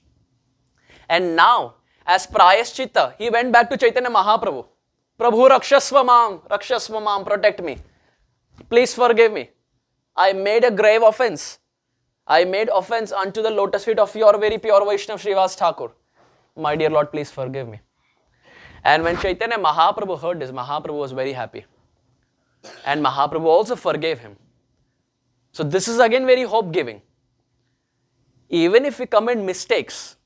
And now, as Prayaschitta, he went back to Chaitanya Mahaprabhu. Prabhu Rakshasva Mam, protect me. Please forgive me. I made a grave offense. I made offense unto the lotus feet of your very pure Vaishnava Srivas Thakur. My dear Lord, please forgive me. And when Chaitanya Mahaprabhu heard this, Mahaprabhu was very happy. And Mahaprabhu also forgave him. So this is again very hope-giving. Even if we commit mistakes,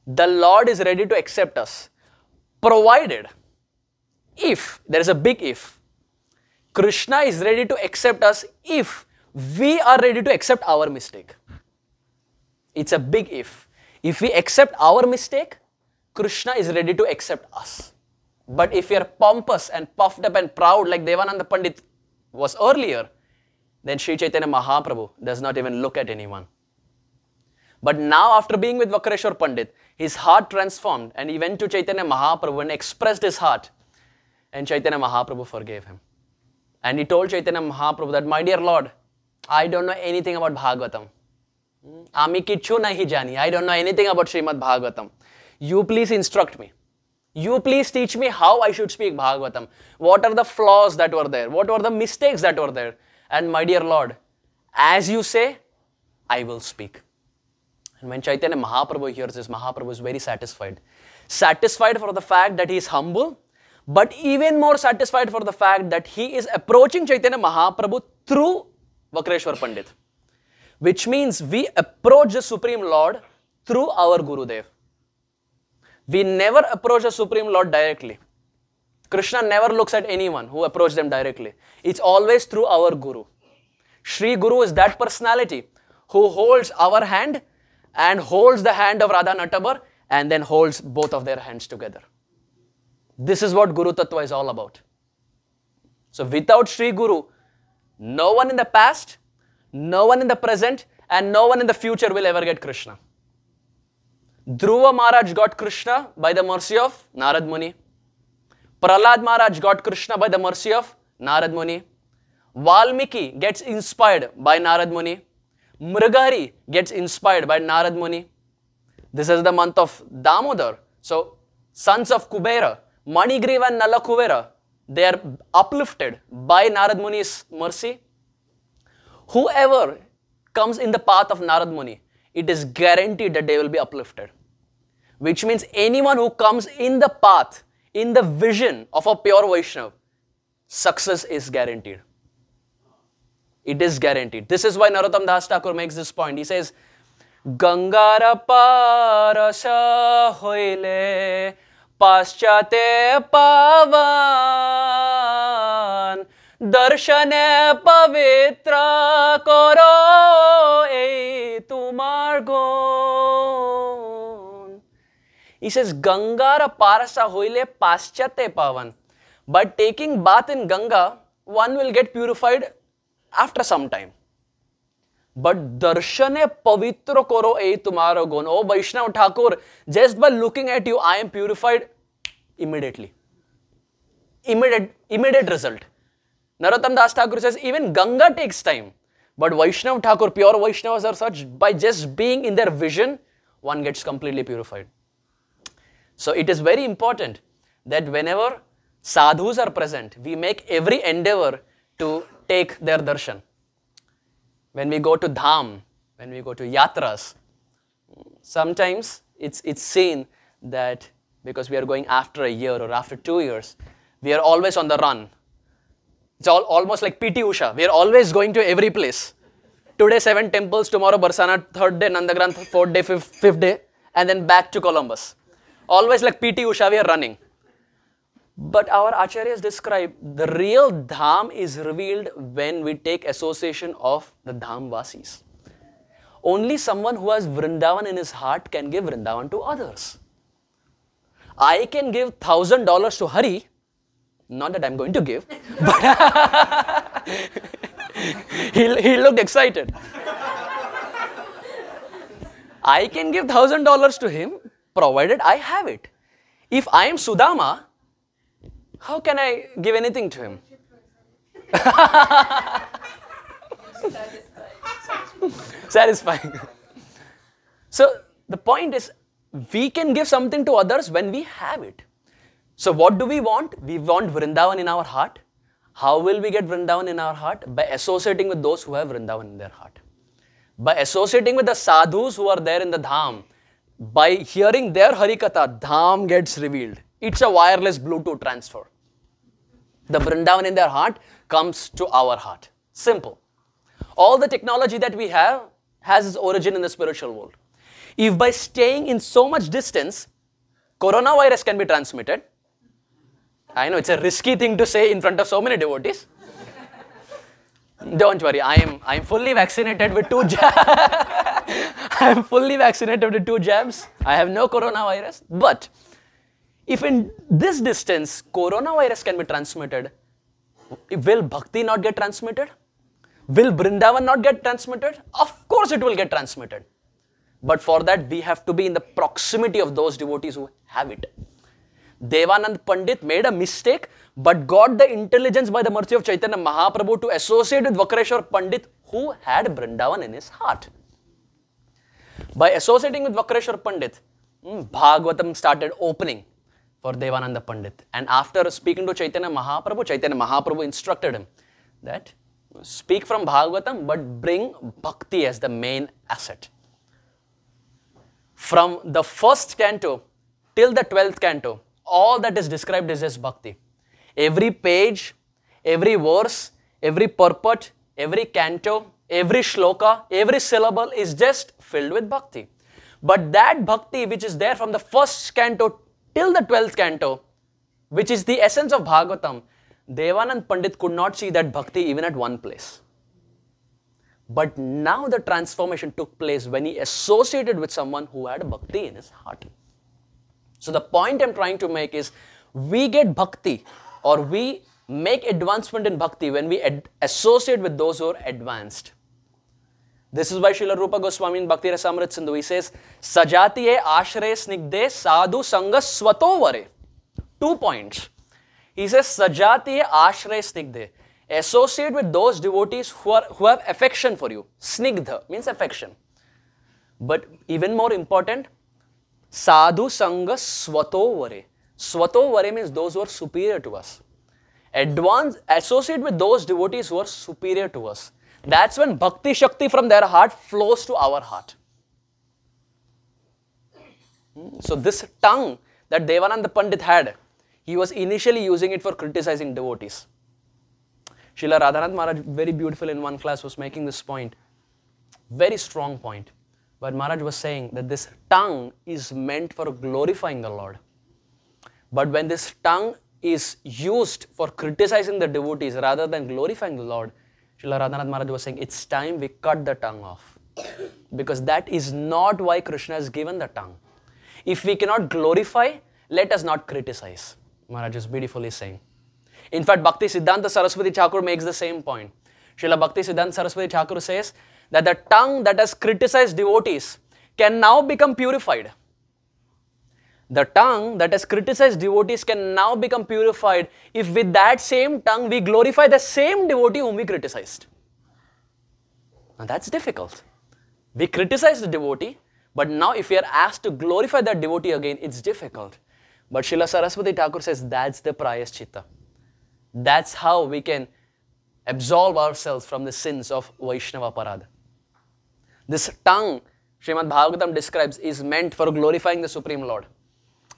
the Lord is ready to accept us, provided, if, there is a big if, Krishna is ready to accept us if we are ready to accept our mistake. It's a big if. If we accept our mistake, Krishna is ready to accept us. But if we are pompous and puffed up and proud like Devananda Pandit was earlier, then Sri Chaitanya Mahaprabhu does not even look at anyone. But now after being with Vakreshwar Pandit, his heart transformed and he went to Chaitanya Mahaprabhu and expressed his heart. And Chaitanya Mahaprabhu forgave him. And he told Chaitanya Mahaprabhu that, my dear Lord, I don't know anything about Bhagavatam. Ami kichu nahi jani. I don't know anything about Srimad Bhagavatam. You please instruct me. You please teach me how I should speak Bhagavatam. What are the flaws that were there? What were the mistakes that were there? And my dear Lord, as you say, I will speak. And when Chaitanya Mahaprabhu hears this, Mahaprabhu is very satisfied. Satisfied for the fact that he is humble, but even more satisfied for the fact that he is approaching Chaitanya Mahaprabhu through Vakreshwar Pandit. Which means we approach the Supreme Lord through our Gurudev. We never approach the Supreme Lord directly. Krishna never looks at anyone who approaches them directly. It's always through our Guru. Shri Guru is that personality who holds our hand and holds the hand of Radha Natabar and then holds both of their hands together. This is what Guru Tattva is all about. So without Shri Guru, no one in the past, no one in the present, and no one in the future will ever get Krishna. Dhruva Maharaj got Krishna by the mercy of Narad Muni. Prahlad Maharaj got Krishna by the mercy of Narad Muni. Valmiki gets inspired by Narad Muni. Mrigari gets inspired by Narad Muni. This is the month of Damodar. So, sons of Kubera, Manigriva and Nalakuvera, they are uplifted by Narad Muni's mercy. Whoever comes in the path of Narad Muni, it is guaranteed that they will be uplifted. Which means anyone who comes in the path, in the vision of a pure Vaishnava, success is guaranteed. It is guaranteed. This is why Narottam Das Thakur makes this point. He says, Gangara parasa hoile paschate pavan darshane pavitra koro ei tumar gun. He says, Gangara parasa hoile paschate pavan. By taking bath in Ganga, one will get purified after some time. But darshane pavitra koro ei tumaro gun. Oh Vaishnava Thakur, just by looking at you, I am purified immediately. Immediate result. Narottam Das Thakur says, even Ganga takes time. But Vaishnava Thakur, pure Vaishnavas are such, by just being in their vision, one gets completely purified. So it is very important that whenever sadhus are present, we make every endeavor to take their darshan. When we go to dham, when we go to yatras, sometimes it's seen that because we are going after a year or after 2 years, we are always on the run. It's almost like PT Usha. We are always going to every place. Today 7 temples, tomorrow Barsana, 3rd day Nandagranth, 4th day, 5th day, and then back to Columbus. Always like PT Usha, we are running. But our acharyas describe the real dham is revealed when we take association of the dham vasis. Only someone who has Vrindavan in his heart can give Vrindavan to others. I can give $1,000 to Hari, not that I'm going to give, but he looked excited. I can give $1,000 to him, provided I have it. If I am Sudama, how can I give anything to him? Satisfying. So the point is, we can give something to others when we have it. So what do we want? We want Vrindavan in our heart. How will we get Vrindavan in our heart? By associating with those who have Vrindavan in their heart. By associating with the sadhus who are there in the dham. By hearing their harikatha, dham gets revealed. It's a wireless Bluetooth transfer. The Vrindavan in their heart comes to our heart. Simple. All the technology that we have has its origin in the spiritual world. If by staying in so much distance, coronavirus can be transmitted. I know it's a risky thing to say in front of so many devotees. Don't worry, I am fully vaccinated with 2 jabs. I am fully vaccinated with 2 jabs. I have no coronavirus. But if in this distance coronavirus can be transmitted, will bhakti not get transmitted? Will Vrindavan not get transmitted? Of course it will get transmitted. But for that we have to be in the proximity of those devotees who have it. Devanand Pandit made a mistake but got the intelligence by the mercy of Chaitanya Mahaprabhu to associate with Vakreshwar Pandit who had Vrindavan in his heart. By associating with Vakreshwar Pandit, Bhagavatam started opening for Devananda Pandit. And after speaking to Chaitanya Mahaprabhu instructed him that speak from Bhagavatam but bring bhakti as the main asset. From the 1st canto till the 12th canto, all that is described is as bhakti. Every page, every verse, every purport, every canto, every shloka, every syllable is just filled with bhakti. But that bhakti which is there from the 1st canto till the 12th canto, which is the essence of Bhagavatam, Devanand Pandit could not see that bhakti even at one place. But now the transformation took place when he associated with someone who had bhakti in his heart. So the point I'm trying to make is, we get bhakti or we make advancement in bhakti when we associate with those who are advanced. This is why Srila Rupa Goswami in Bhakti Rasamrit Sindhu, he says, Sajatiye ashray snigde sadhu sanga swato vare. 2 points. He says, Sajatiye ashray snigde. Associate with those devotees who have affection for you. Snigdha means affection. But even more important, sadhu sanga swato vare. Swato vare means those who are superior to us. Associate with those devotees who are superior to us. That's when bhakti shakti from their heart flows to our heart. So this tongue that Devananda Pandit had, he was initially using it for criticizing devotees. Srila Radhanath Maharaj, very beautiful in one class, was making this point. Very strong point. But Maharaj was saying that this tongue is meant for glorifying the Lord. But when this tongue is used for criticizing the devotees rather than glorifying the Lord, Srila Radhanath Maharaj was saying, it's time we cut the tongue off. Because that is not why Krishna has given the tongue. If we cannot glorify, let us not criticize. Maharaj is beautifully saying. In fact, Bhakti Siddhanta Saraswati Thakur makes the same point. Srila Bhakti Siddhanta Saraswati Thakur says that the tongue that has criticized devotees can now become purified. The tongue that has criticized devotees can now become purified if with that same tongue we glorify the same devotee whom we criticized. Now that's difficult. We criticize the devotee, but now if we are asked to glorify that devotee again, it's difficult. But Srila Saraswati Thakur says that's the Prayaschitta. That's how we can absolve ourselves from the sins of Vaishnava Parada. This tongue, Srimad Bhagavatam describes, is meant for glorifying the Supreme Lord.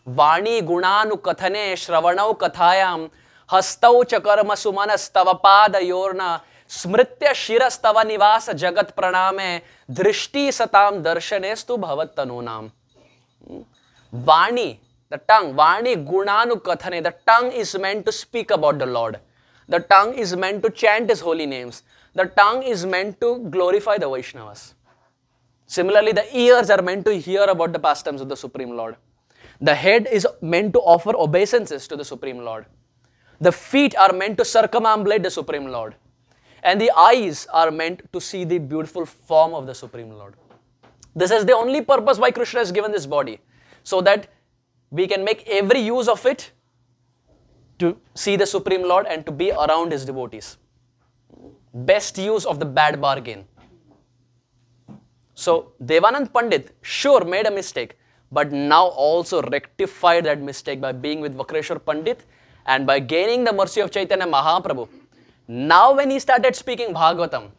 Vani gunanu kathane shravanau kathayam hastau chakarma sumanas tavapada yorna smritya shirastava nivasa jagat praname drishti satam darshanestu bhavat tanunam. Vani, the tongue, Vani gunanu kathane, the tongue is meant to speak about the Lord. The tongue is meant to chant His holy names. The tongue is meant to glorify the Vaishnavas. Similarly, the ears are meant to hear about the pastimes of the Supreme Lord. The head is meant to offer obeisances to the Supreme Lord. The feet are meant to circumambulate the Supreme Lord. And the eyes are meant to see the beautiful form of the Supreme Lord. This is the only purpose why Krishna has given this body, so that we can make every use of it to see the Supreme Lord and to be around His devotees. Best use of the bad bargain. So, Devanand Pandit sure made a mistake, but now also rectified that mistake by being with Vakreshwar Pandit and by gaining the mercy of Chaitanya Mahaprabhu. Now when he started speaking Bhagavatam,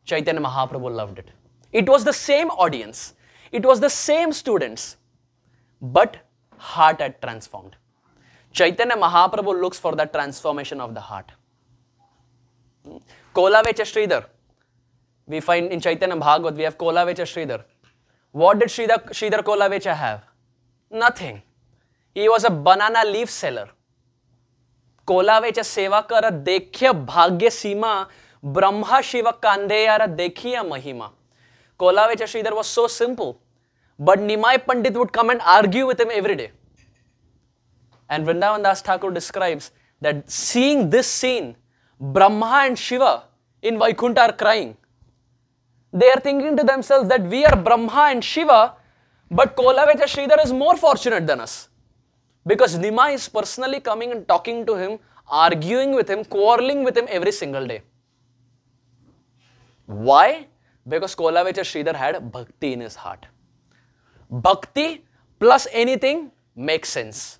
Chaitanya Mahaprabhu loved it. It was the same audience, it was the same students, but heart had transformed. Chaitanya Mahaprabhu looks for that transformation of the heart. Kolavecha Sridhar. We find in Chaitanya Bhagavat, we have Kolavecha Sridhar. What did Sridhar Kolavecha have? Nothing. He was a banana leaf seller. Kolavecha seva kara dekhya bhagya sima, Brahma Shiva kandeyara dekhiya mahima. Kolavecha Sridhar was so simple, but Nimai Pandit would come and argue with him every day. And Vrindavan Das Thakur describes that seeing this scene, Brahma and Shiva in Vaikuntha are crying. They are thinking to themselves that we are Brahma and Shiva, but Kolavecha Sridhar is more fortunate than us. Because Nimai is personally coming and talking to him, arguing with him, quarreling with him every single day. Why? Because Kolavecha Sridhar had bhakti in his heart. Bhakti plus anything makes sense.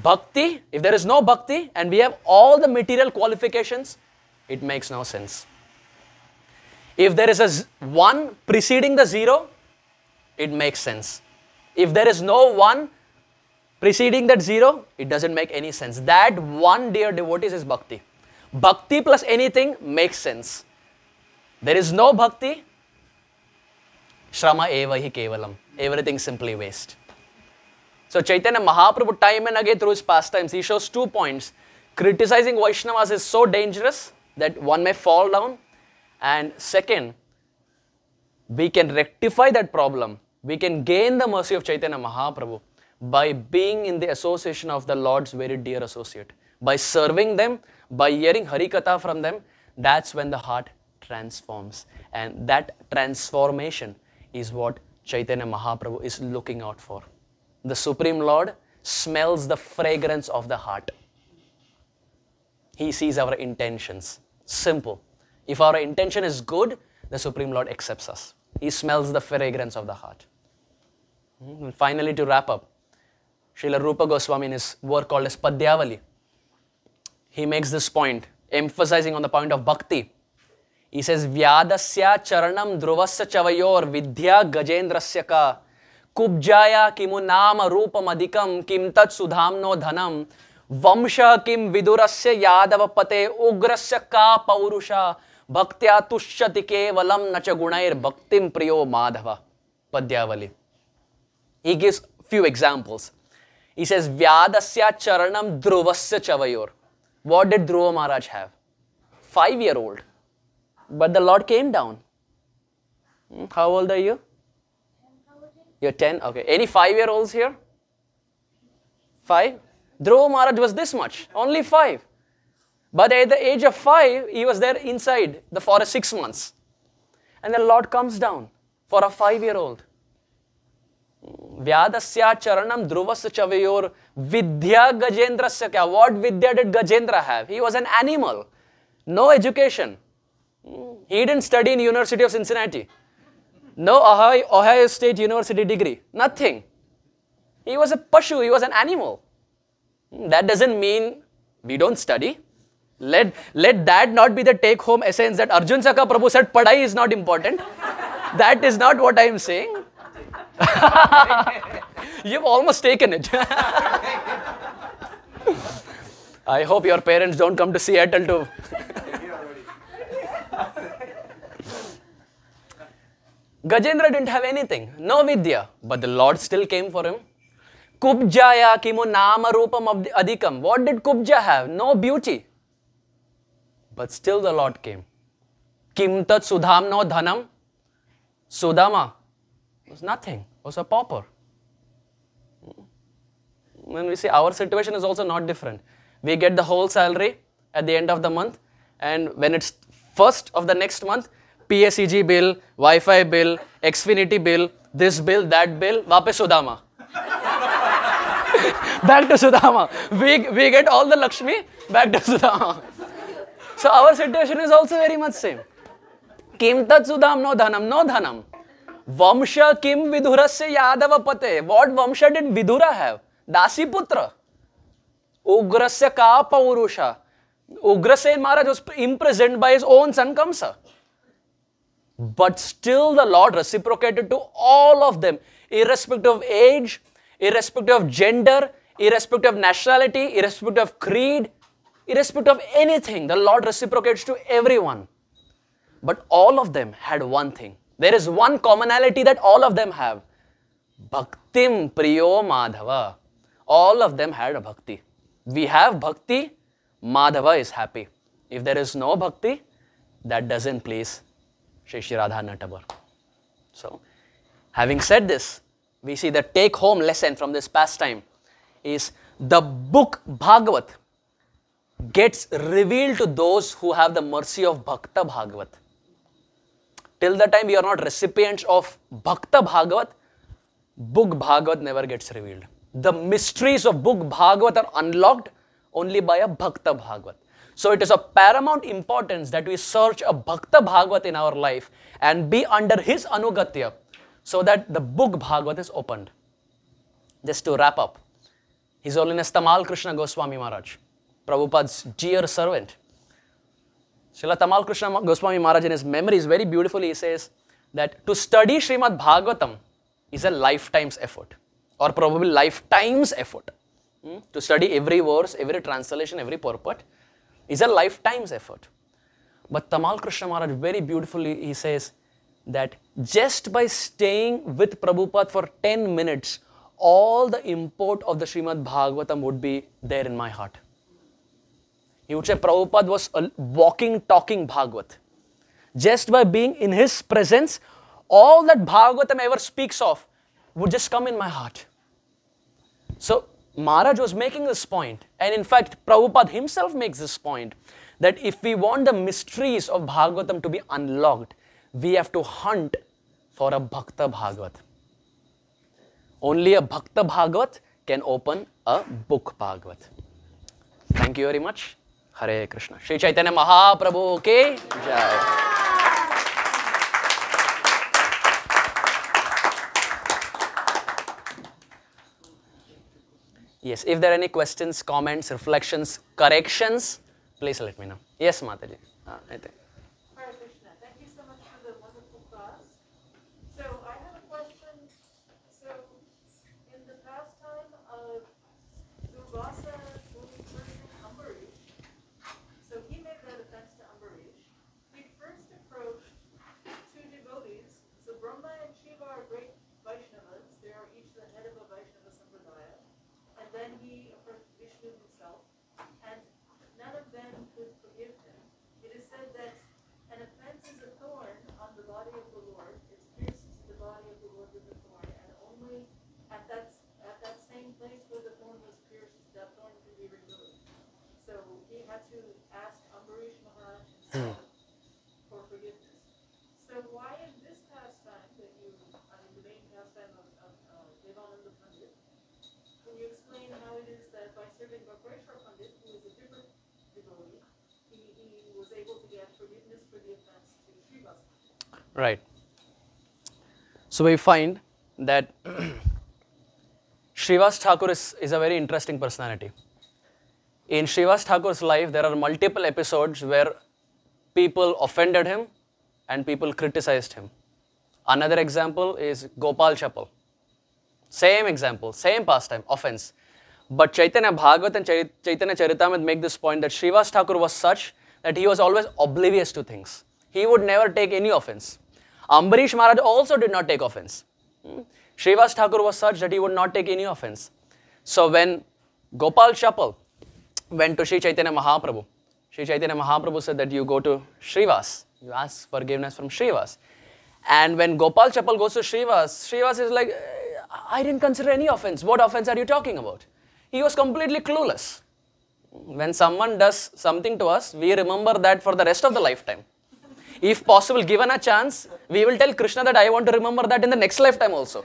Bhakti, if there is no bhakti and we have all the material qualifications, it makes no sense. If there is a 1 preceding the 0, it makes sense. If there is no 1 preceding that 0, it doesn't make any sense. That one, dear devotees, is bhakti. Bhakti plus anything makes sense. There is no bhakti, shrama eva hi kevalam. Everything simply waste. So Chaitanya Mahaprabhu, time and again through his pastimes, he shows 2 points. Criticizing Vaishnavas is so dangerous that one may fall down. And second, we can rectify that problem. We can gain the mercy of Chaitanya Mahaprabhu by being in the association of the Lord's very dear associate. By serving them, by hearing Harikatha from them, that's when the heart transforms. And that transformation is what Chaitanya Mahaprabhu is looking out for. The Supreme Lord smells the fragrance of the heart. He sees our intentions. Simple. If our intention is good, the Supreme Lord accepts us. He smells the fragrance of the heart. And finally, to wrap up, Srila Rupa Goswami in his work called as Padyavali, he makes this point, emphasizing on the point of bhakti. He says, Vyadasya charanam dhruvasya chavayor vidya gajendrasya ka kubjaya kimu nama rupam adhikam kim tat sudhamno dhanam vamsha kim vidurasya yadava pate ugrasya ka paurusha bhaktya tushati kevalam nacha gunair bhaktim priyo madhava. Padyavali. He gives few examples. He says, Vyadasya charanam dhruvasya chavayor. What did Dhruva Maharaj have? 5-year-old. But the Lord came down. How old are you? You're 10? Okay. Any 5-year-olds here? 5? Dhruva Maharaj was this much. Only 5. But at the age of 5, he was there inside the forest 6 months. And the Lord comes down for a 5-year-old. Vyadasya charanam dhruvasya chavayor vidya gajendrasya kya. What vidya did Gajendra have? He was an animal. No education. He didn't study in University of Cincinnati. No Ohio State University degree. Nothing. He was a pashu, he was an animal. That doesn't mean we don't study. Let that not be the take home essence that Arjun Saka Prabhu said padai is not important. That is not what I am saying. You've almost taken it. I hope your parents don't come to Seattle to. Gajendra didn't have anything, no vidya, but the Lord still came for him. Kubjaya kimu nama rupam adhikam. What did Kubja have? No beauty. But still the Lord came. Kim tat sudham no dhanam. Sudama was nothing, was a pauper. When we see our situation is also not different. We get the whole salary at the end of the month, and when it's first of the next month, PSEG bill, Wi-Fi bill, Xfinity bill, this bill, that bill, वापस Sudama. Back to Sudama. We get all the Lakshmi, back to Sudama. So our situation is also very much same. Kim tat sudham no dhanam, no dhanam. Vamsha kim vidurasya yadava pate. What Vamsha did Vidura have? Dasi putra. Ugrasya ka paurusha. Ugrasen Maharaj was imprisoned by his own son Kamsa. But still the Lord reciprocated to all of them, irrespective of age, irrespective of gender, irrespective of nationality, irrespective of creed, irrespective of anything. The Lord reciprocates to everyone. But all of them had one thing. There is one commonality that all of them have. Bhaktim priyo Madhava. All of them had a bhakti. We have bhakti, Madhava is happy. If there is no bhakti, that doesn't please Shri Shri Radha Natabar. So, having said this, we see the take-home lesson from this pastime is the book Bhagavat gets revealed to those who have the mercy of Bhakta Bhagavat. Till the time we are not recipients of Bhakta Bhagavat, book Bhagavat never gets revealed. The mysteries of book Bhagavat are unlocked only by a Bhakta Bhagavat. So it is of paramount importance that we search a Bhakta Bhagavat in our life and be under his anugatya so that the book Bhagavat is opened. Just to wrap up, His Holiness Tamal Krishna Goswami Maharaj, Prabhupada's dear servant. Srila Tamal Krishna Goswami Maharaj in his memories very beautifully he says that to study Srimad Bhagavatam is a lifetime's effort or probably lifetime's effort. To study every verse, every translation, every purport is a lifetime's effort. But Tamal Krishna Maharaj very beautifully he says that just by staying with Prabhupada for 10 minutes, all the import of the Srimad Bhagavatam would be there in my heart. He would say Prabhupada was a walking, talking Bhagavat. Just by being in his presence, all that Bhagavatam ever speaks of would just come in my heart. So, Maharaj was making this point, and in fact, Prabhupada himself makes this point, that if we want the mysteries of Bhagavatam to be unlocked, we have to hunt for a Bhakta Bhagavat. Only a Bhakta Bhagavat can open a book Bhagavat. Thank you very much. Hare Krishna. Shri Chaitanya Mahaprabhu ke Jai. Yes, if there are any questions, comments, reflections, corrections, please let me know. Yes, Mataji. I think. Hare Krishna. Thank you so much for the wonderful class. So I have a question. So in the pastime of Durvasa versus Ambarish, so he made that offense to Ambarish. He first approached two devotees. So Brahma and Shiva are great Vaishnavas. They are each the head of a Vaishnava Sampradaya. And then he approached Vishnu himself, and none of them could forgive him. It is said that an offense is a thorn on the body of the Lord. It pierces the body of the Lord with a thorn, and only at that same place where the thorn was pierced, that thorn could be removed. So he had to ask Ambarish Maharaj himself for forgiveness. So why in this pastime that you, I mean the main pastime of Devananda Pandit, can you explain how it is that by serving Bhakreshwar Pandit, who is a different devotee, he was able to get forgiveness for the offense to Srivastava? Right. So we find that Srivas Thakur is a very interesting personality. In Srivas Thakur's life, there are multiple episodes where people offended him and people criticized him. Another example is Gopal Chapal. Same example, same pastime, offense. But Chaitanya Bhagavat and Chaitanya Charitamrita make this point that Srivas Thakur was such that he was always oblivious to things. He would never take any offense. Ambarish Maharaj also did not take offense. Srivas Thakur was such that he would not take any offense. So when Gopal Chapal went to Sri Chaitanya Mahaprabhu, Sri Chaitanya Mahaprabhu said that you go to Srivas, you ask forgiveness from Srivas. And when Gopal Chapal goes to Srivas, Srivas is like, I didn't consider any offense. What offense are you talking about? He was completely clueless. When someone does something to us, we remember that for the rest of the lifetime. If possible, given a chance, we will tell Krishna that I want to remember that in the next lifetime also.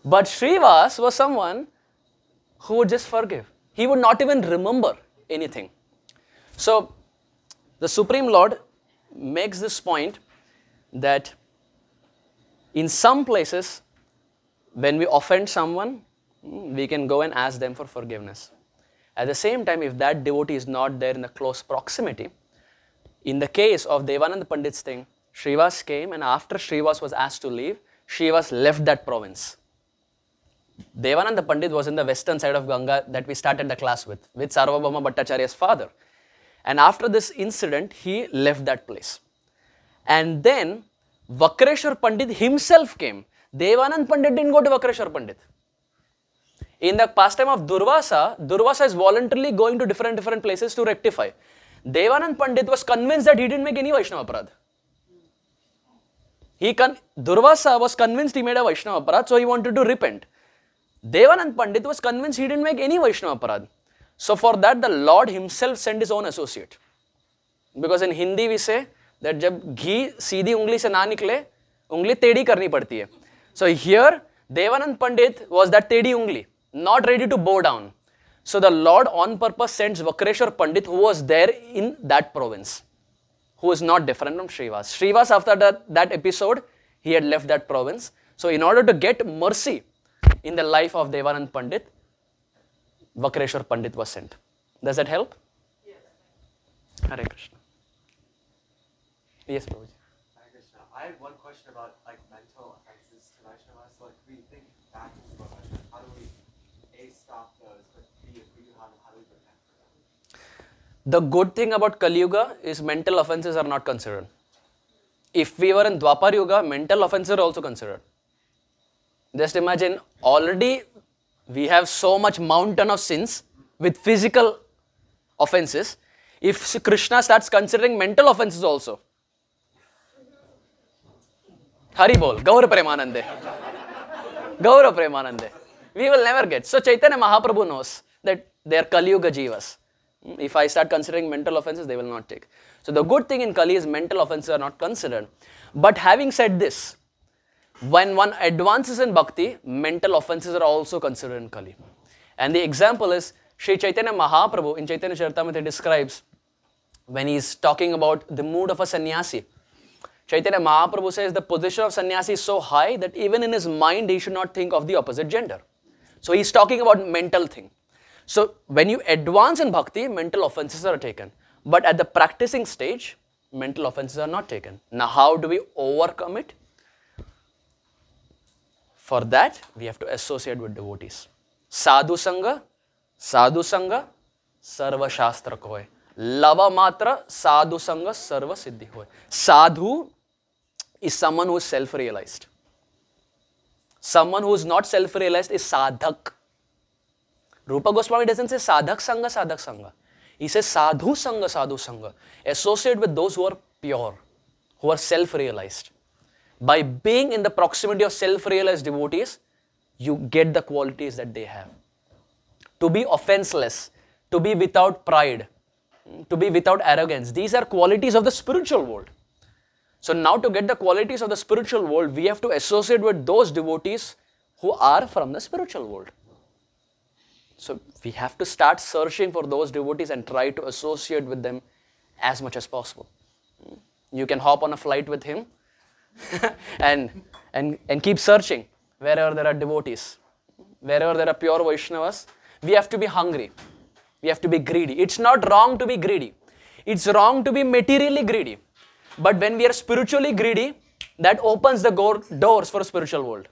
But Srivas was someone who would just forgive. He would not even remember anything. So, the Supreme Lord makes this point that in some places, when we offend someone, we can go and ask them for forgiveness. At the same time, if that devotee is not there in the close proximity, in the case of Devananda Pandit's thing, Srivas came, and after Srivas was asked to leave, Srivas left that province. Devananda Pandit was in the western side of Ganga that we started the class with Sarvabhauma Bhattacharya's father. And after this incident, he left that place. And then Vakreshwar Pandit himself came. Devanand Pandit didn't go to Vakreshwar Pandit. In the pastime of Durvasa, Durvasa is voluntarily going to different places to rectify. Devanand Pandit was convinced that he didn't make any Vaishnava aparadh. Durvasa was convinced he made a Vaishnava aparadh, so he wanted to repent. Devanand Pandit was convinced he didn't make any Vaishnava aparadh. So for that, the Lord himself sent his own associate. Because in Hindi we say that जब घी सीधी उंगली से ना निकले, उंगली टेढ़ी करनी पड़ती है. So here, Devanand Pandit was that tedi ungli, not ready to bow down. So the Lord on purpose sends Vakreshwar Pandit, who was there in that province, who is not different from Srivas. Srivas, after that episode, he had left that province. So in order to get mercy in the life of Devanand Pandit, Vakreshwar Pandit was sent. Does that help? Yes. Hare Krishna. Yes, Prabhuji. Hare Krishna. I had one question about like mental offenses to Vaishnavas. So like we think back to the Vaishnavas, how do we A, stop those, but B, if we do have them, how do we prevent them? The good thing about Kali Yuga is mental offenses are not considered. If we were in Dwapar Yuga, mental offenses are also considered. Just imagine, already we have so much mountain of sins with physical offenses. If Krishna starts considering mental offenses also, Hari Bol, Gaura Premanande. Gaura Premanande. We will never get. So Chaitanya Mahaprabhu knows that they are Kali Yuga Jivas. If I start considering mental offenses, they will not take. So the good thing in Kali is mental offenses are not considered. But having said this, when one advances in bhakti, mental offenses are also considered in Kali. And the example is Sri Chaitanya Mahaprabhu in Chaitanya Charitamrita describes when he is talking about the mood of a sannyasi. Chaitanya Mahaprabhu says the position of sannyasi is so high that even in his mind he should not think of the opposite gender. So he is talking about mental thing. So when you advance in bhakti, mental offenses are taken. But at the practicing stage, mental offenses are not taken. Now how do we overcome it? For that, we have to associate with devotees. Sadhu Sangha, Sarva Shastra Koy. Lava Matra, Sadhu Sangha, Sarva Siddhi Hoy. Sadhu is someone who is self-realized. Someone who is not self-realized is Sadhak. Rupa Goswami doesn't say Sadhak Sangha. He says Sadhu Sangha. Associate with those who are pure, who are self-realized. By being in the proximity of self-realized devotees, you get the qualities that they have. To be offenseless, to be without pride, to be without arrogance. These are qualities of the spiritual world. So now to get the qualities of the spiritual world, we have to associate with those devotees who are from the spiritual world. So we have to start searching for those devotees and try to associate with them as much as possible. You can hop on a flight with him and keep searching wherever there are devotees. wherever there are pure Vaishnavas, we have to be hungry. We have to be greedy. It's not wrong to be greedy. It's wrong to be materially greedy. But when we are spiritually greedy, that opens the doors for a spiritual world.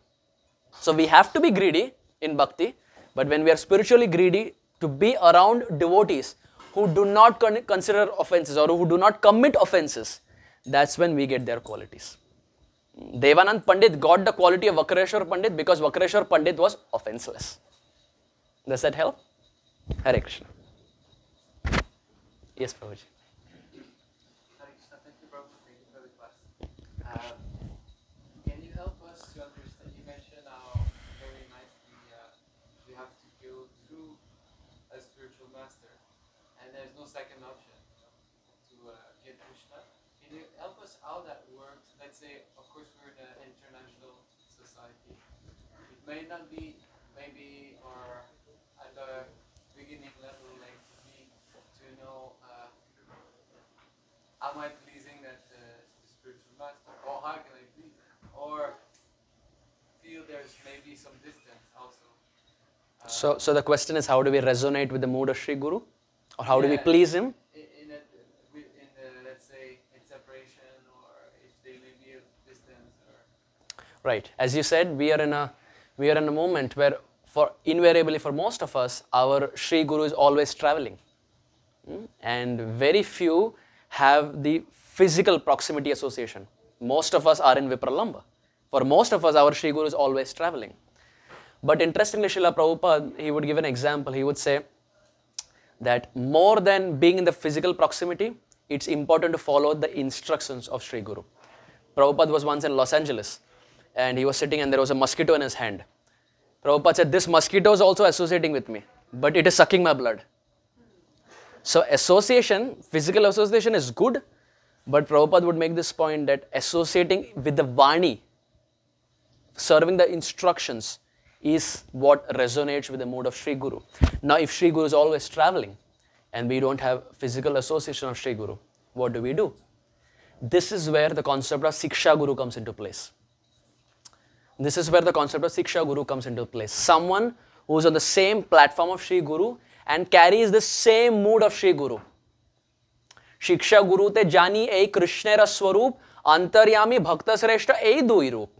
So we have to be greedy in bhakti, but when we are spiritually greedy, to be around devotees who do not consider offenses or who do not commit offenses, that's when we get their qualities. Devanand Pandit got the quality of Vakreshwar Pandit because Vakreshwar Pandit was offenseless. Does that help? Hare Krishna. Yes, Prabhuji. Hare Krishna, thank you, Prabhu. Thank you for the class. Can you help us to understand? You mentioned how very nicely we have to go through a spiritual master, and there's no second option to get Krishna. Can you help us how that works? Let's say, of course, we're in an international society. It may not be maybe or at the beginning level like me to know am I pleasing that spiritual master, or how can I please him, or feel there's maybe some distance also. So the question is, how do we resonate with the mood of Sri Guru? Or how do we please him? Let's say, in separation, or if they may be a distance, or... Right. As you said, we are in a moment where invariably for most of us, our Sri Guru is always traveling. And very few have the physical proximity association. Most of us are in Vipralamba. For most of us, our Sri Guru is always traveling. But interestingly, Srila Prabhupada, he would give an example. He would say that more than being in the physical proximity, it's important to follow the instructions of Sri Guru. Prabhupada was once in Los Angeles, and he was sitting and there was a mosquito in his hand. Prabhupada said, this mosquito is also associating with me, but it is sucking my blood. So association, physical association is good, but Prabhupada would make this point that associating with the Vani, serving the instructions, is what resonates with the mood of Sri Guru. Now, if Sri Guru is always traveling and we don't have physical association of Sri Guru, what do? This is where the concept of Siksha Guru comes into place. This is where the concept of Siksha Guru comes into place. Someone who is on the same platform of Sri Guru and carries the same mood of Sri Guru. Shiksha Guru te jani ei Krishnera Swarup, Antaryami Bhakta Sreshta ei dui Roop.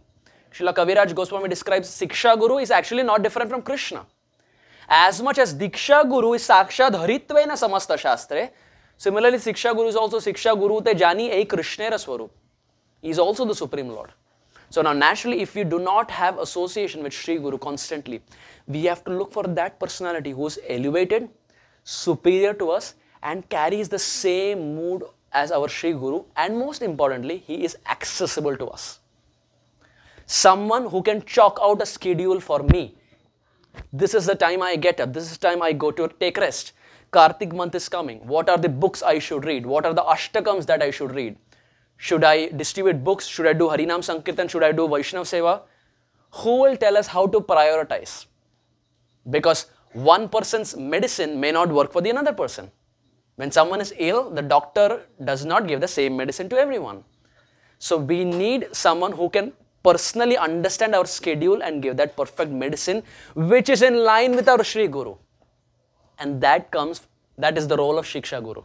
Srila Kaviraj Goswami describes Siksha Guru is actually not different from Krishna. As much as Diksha Guru is Sakshad Haritvena Samasta Shastre, similarly Siksha Guru is also Siksha Guru te jani ei Krishnera Swarup. He is also the Supreme Lord. So now naturally, if we do not have association with Sri Guru constantly, we have to look for that personality who is elevated, superior to us, and carries the same mood as our Sri Guru, and most importantly, he is accessible to us. Someone who can chalk out a schedule for me. This is the time I get up, this is the time I go to take rest. Kartik month is coming. What are the books I should read? What are the ashtakams that I should read? Should I distribute books? Should I do Harinam Sankirtan? Should I do Vaishnav Seva? Who will tell us how to prioritize? Because one person's medicine may not work for the another person. When someone is ill, the doctor does not give the same medicine to everyone. So we need someone who can personally understand our schedule and give that perfect medicine which is in line with our Sri Guru. And that is the role of Shiksha Guru.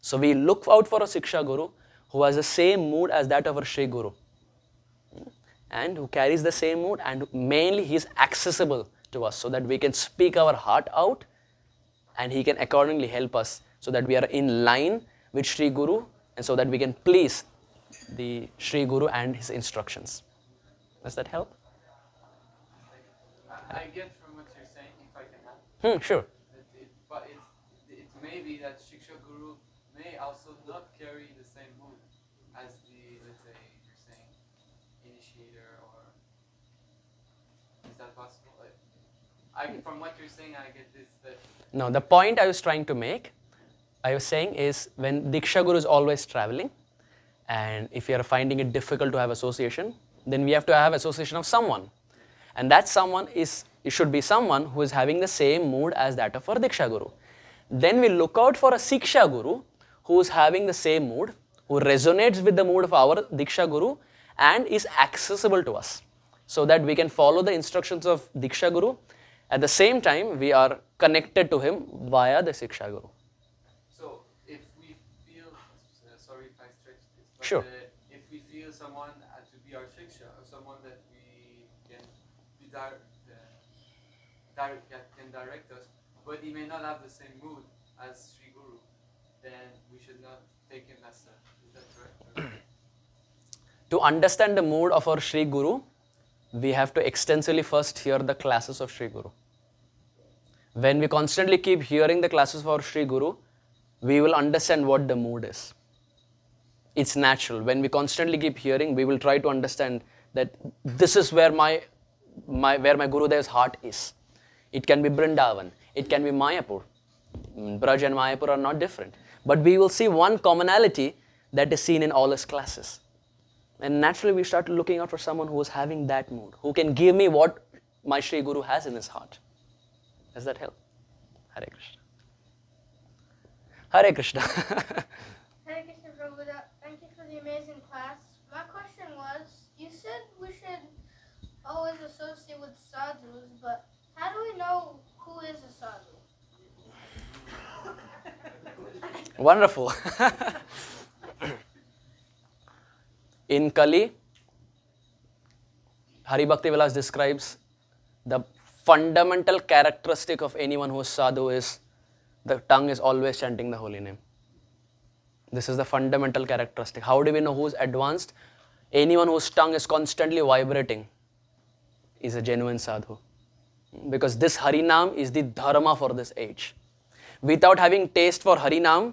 So we look out for a Shiksha Guru who has the same mood as that of our Sri Guru. And who carries the same mood, and mainly he is accessible to us so that we can speak our heart out and he can accordingly help us so that we are in line with Sri Guru and so that we can please the Sri Guru and his instructions. Does that help? I get from what you're saying, if I can add. Sure. But it may be that Shiksha Guru may also not carry the same mood as the, let's say, you're saying, initiator, or is that possible? From what you're saying, I get this. No, the point I was trying to make, I was saying is when Diksha Guru is always traveling, and if you are finding it difficult to have association, then we have to have association of someone. And that someone it should be someone who is having the same mood as that of our Diksha Guru. Then we look out for a Siksha Guru who is having the same mood, who resonates with the mood of our Diksha Guru and is accessible to us. so that we can follow the instructions of Diksha Guru. At the same time, we are connected to him via the Siksha Guru. So if we feel, sorry if I stretch this, but Sure. If we feel someone to be our shiksha, or someone that we can be that can direct us, but he may not have the same mood as Sri Guru, then we should not take him as such. Is that correct? To understand the mood of our Sri Guru, we have to extensively first hear the classes of Sri Guru. When we constantly keep hearing the classes of our Sri Guru, we will understand what the mood is. It's natural. When we constantly keep hearing, we will try to understand that this is where my Gurudev's heart is. It can be Vrindavan. It can be Mayapur. Braj and Mayapur are not different. But we will see one commonality that is seen in all his classes. And naturally, we start looking out for someone who is having that mood, who can give me what my Sri Guru has in his heart. Does that help? Hare Krishna. Hare Krishna. Hare Krishna Prabhupada, thank you for the amazing class. My question was, you said we should always associate with sadhus, but how do we know who is a sadhu? Wonderful. In Kali, Hari Bhakti Vilas describes the fundamental characteristic of anyone who is sadhu is the tongue is always chanting the holy name. This is the fundamental characteristic. How do we know who is advanced? Anyone whose tongue is constantly vibrating is a genuine sadhu. Because this Harinam is the dharma for this age. Without having taste for Harinam,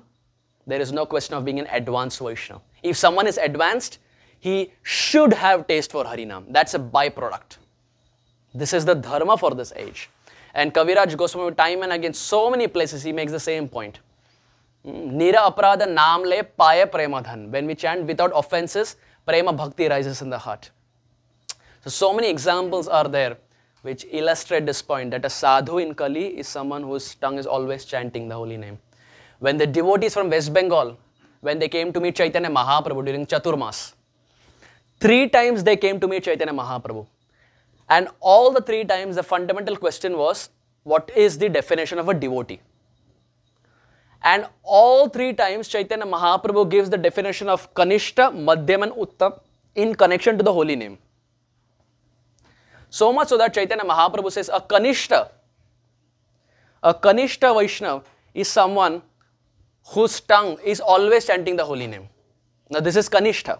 there is no question of being an advanced Vaishnava. If someone is advanced, he should have taste for Harinam. That's a byproduct. This is the dharma for this age. And Kaviraj Goswami, time and again, so many places, he makes the same point. Nira aprada naam le paye premadhan. When we chant without offenses, prema bhakti rises in the heart. So many examples are there which illustrate this point that a sadhu in Kali is someone whose tongue is always chanting the holy name. When the devotees from West Bengal, when they came to meet Chaitanya Mahaprabhu during Chaturmas, 3 times they came to meet Chaitanya Mahaprabhu. And all the 3 times the fundamental question was, what is the definition of a devotee? And all 3 times Chaitanya Mahaprabhu gives the definition of Kanishta, Madhyam and Uttam in connection to the holy name. So much so that Chaitanya Mahaprabhu says a Kanishta Vaishnava is someone whose tongue is always chanting the holy name. Now this is Kanishta.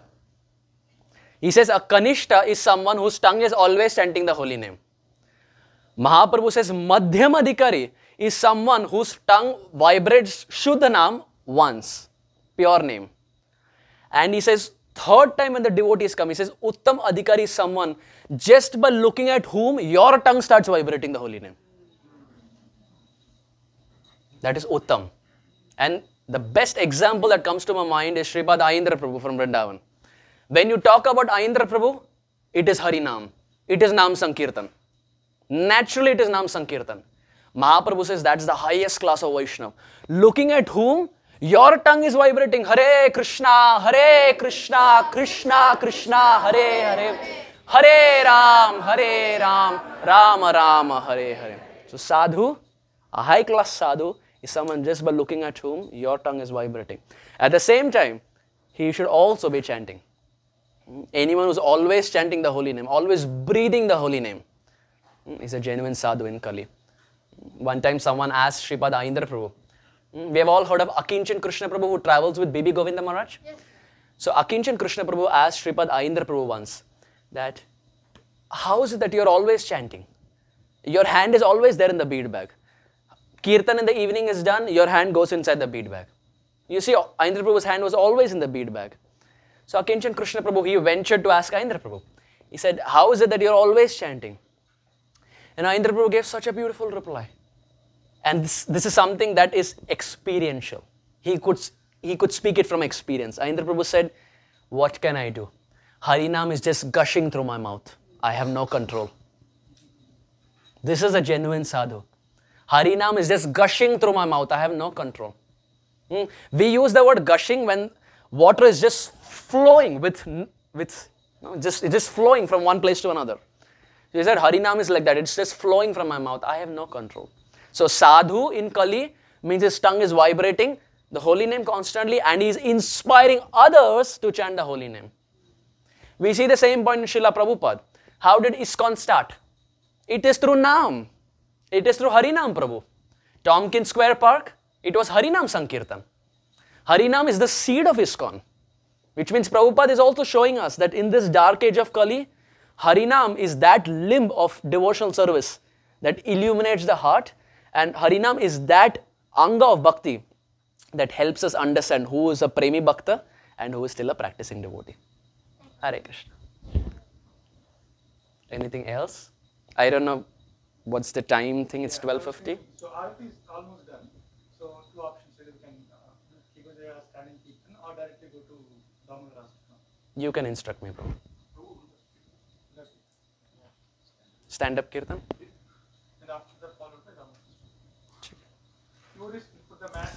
He says a Kanishta is someone whose tongue is always chanting the holy name. Mahaprabhu says Madhyam Adhikari is someone whose tongue vibrates Shuddha Naam once, pure name. And he says, 3rd time when the devotees come, he says, Uttam Adhikari is someone just by looking at whom your tongue starts vibrating the holy name. That is Uttam. And the best example that comes to my mind is Sripad Ayindra Prabhu from Vrindavan. When you talk about Ayindra Prabhu, it is Harinam. It is Nam Sankirtan. Naturally, it is Nam Sankirtan. Mahaprabhu says that's the highest class of Vaishnava. Looking at whom your tongue is vibrating. Hare Krishna, Krishna Krishna, Hare Hare. Hare Ram, Rama Rama, Hare Hare. So sadhu, a high class sadhu is someone just by looking at whom your tongue is vibrating. At the same time, he should also be chanting. Anyone who's always chanting the holy name, always breathing the holy name, is a genuine sadhu in Kali. One time someone asked Sripad Ayindra Prabhu. We have all heard of Akinchan Krishna Prabhu who travels with Bibi Govinda Maharaj. Yes. So Akinchan Krishna Prabhu asked Sripad Ayindra Prabhu once that, how is it that you are always chanting? Your hand is always there in the bead bag. Kirtan in the evening is done, your hand goes inside the bead bag. You see, Ayindra Prabhu's hand was always in the bead bag. So Akinchan Krishna Prabhu, he ventured to ask Ayindra Prabhu. He said, how is it that you are always chanting? And Ayindra Prabhu gave such a beautiful reply. And this is something that is experiential. He could speak it from experience. Ayindra Prabhu said, what can I do? Harinam is just gushing through my mouth. I have no control. This is a genuine sadhu. Harinam is just gushing through my mouth. I have no control. We use the word gushing when water is just flowing just flowing from one place to another. He said Harinam is like that. It's just flowing from my mouth. I have no control. So sadhu in Kali means his tongue is vibrating the holy name constantly and he is inspiring others to chant the holy name. We see the same point in Srila Prabhupada. How did ISKCON start? It is through Naam. It is through Harinam Prabhu. Tompkins Square Park, it was Harinam Sankirtan. Harinam is the seed of ISKCON. Which means Prabhupada is also showing us that in this dark age of Kali, Harinam is that limb of devotional service that illuminates the heart, and Harinam is that anga of bhakti that helps us understand who is a premi bhakta and who is still a practicing devotee. Hare Krishna. Anything else? I don't know what's the time thing, it's 12:50. So Aarti is almost done. So two options, whether we can keep it there standing Kirtan or directly go to Damodar Ashram. You can instruct me, bro. Stand up Kirtan. And after that followed by Damodar. You would put the mat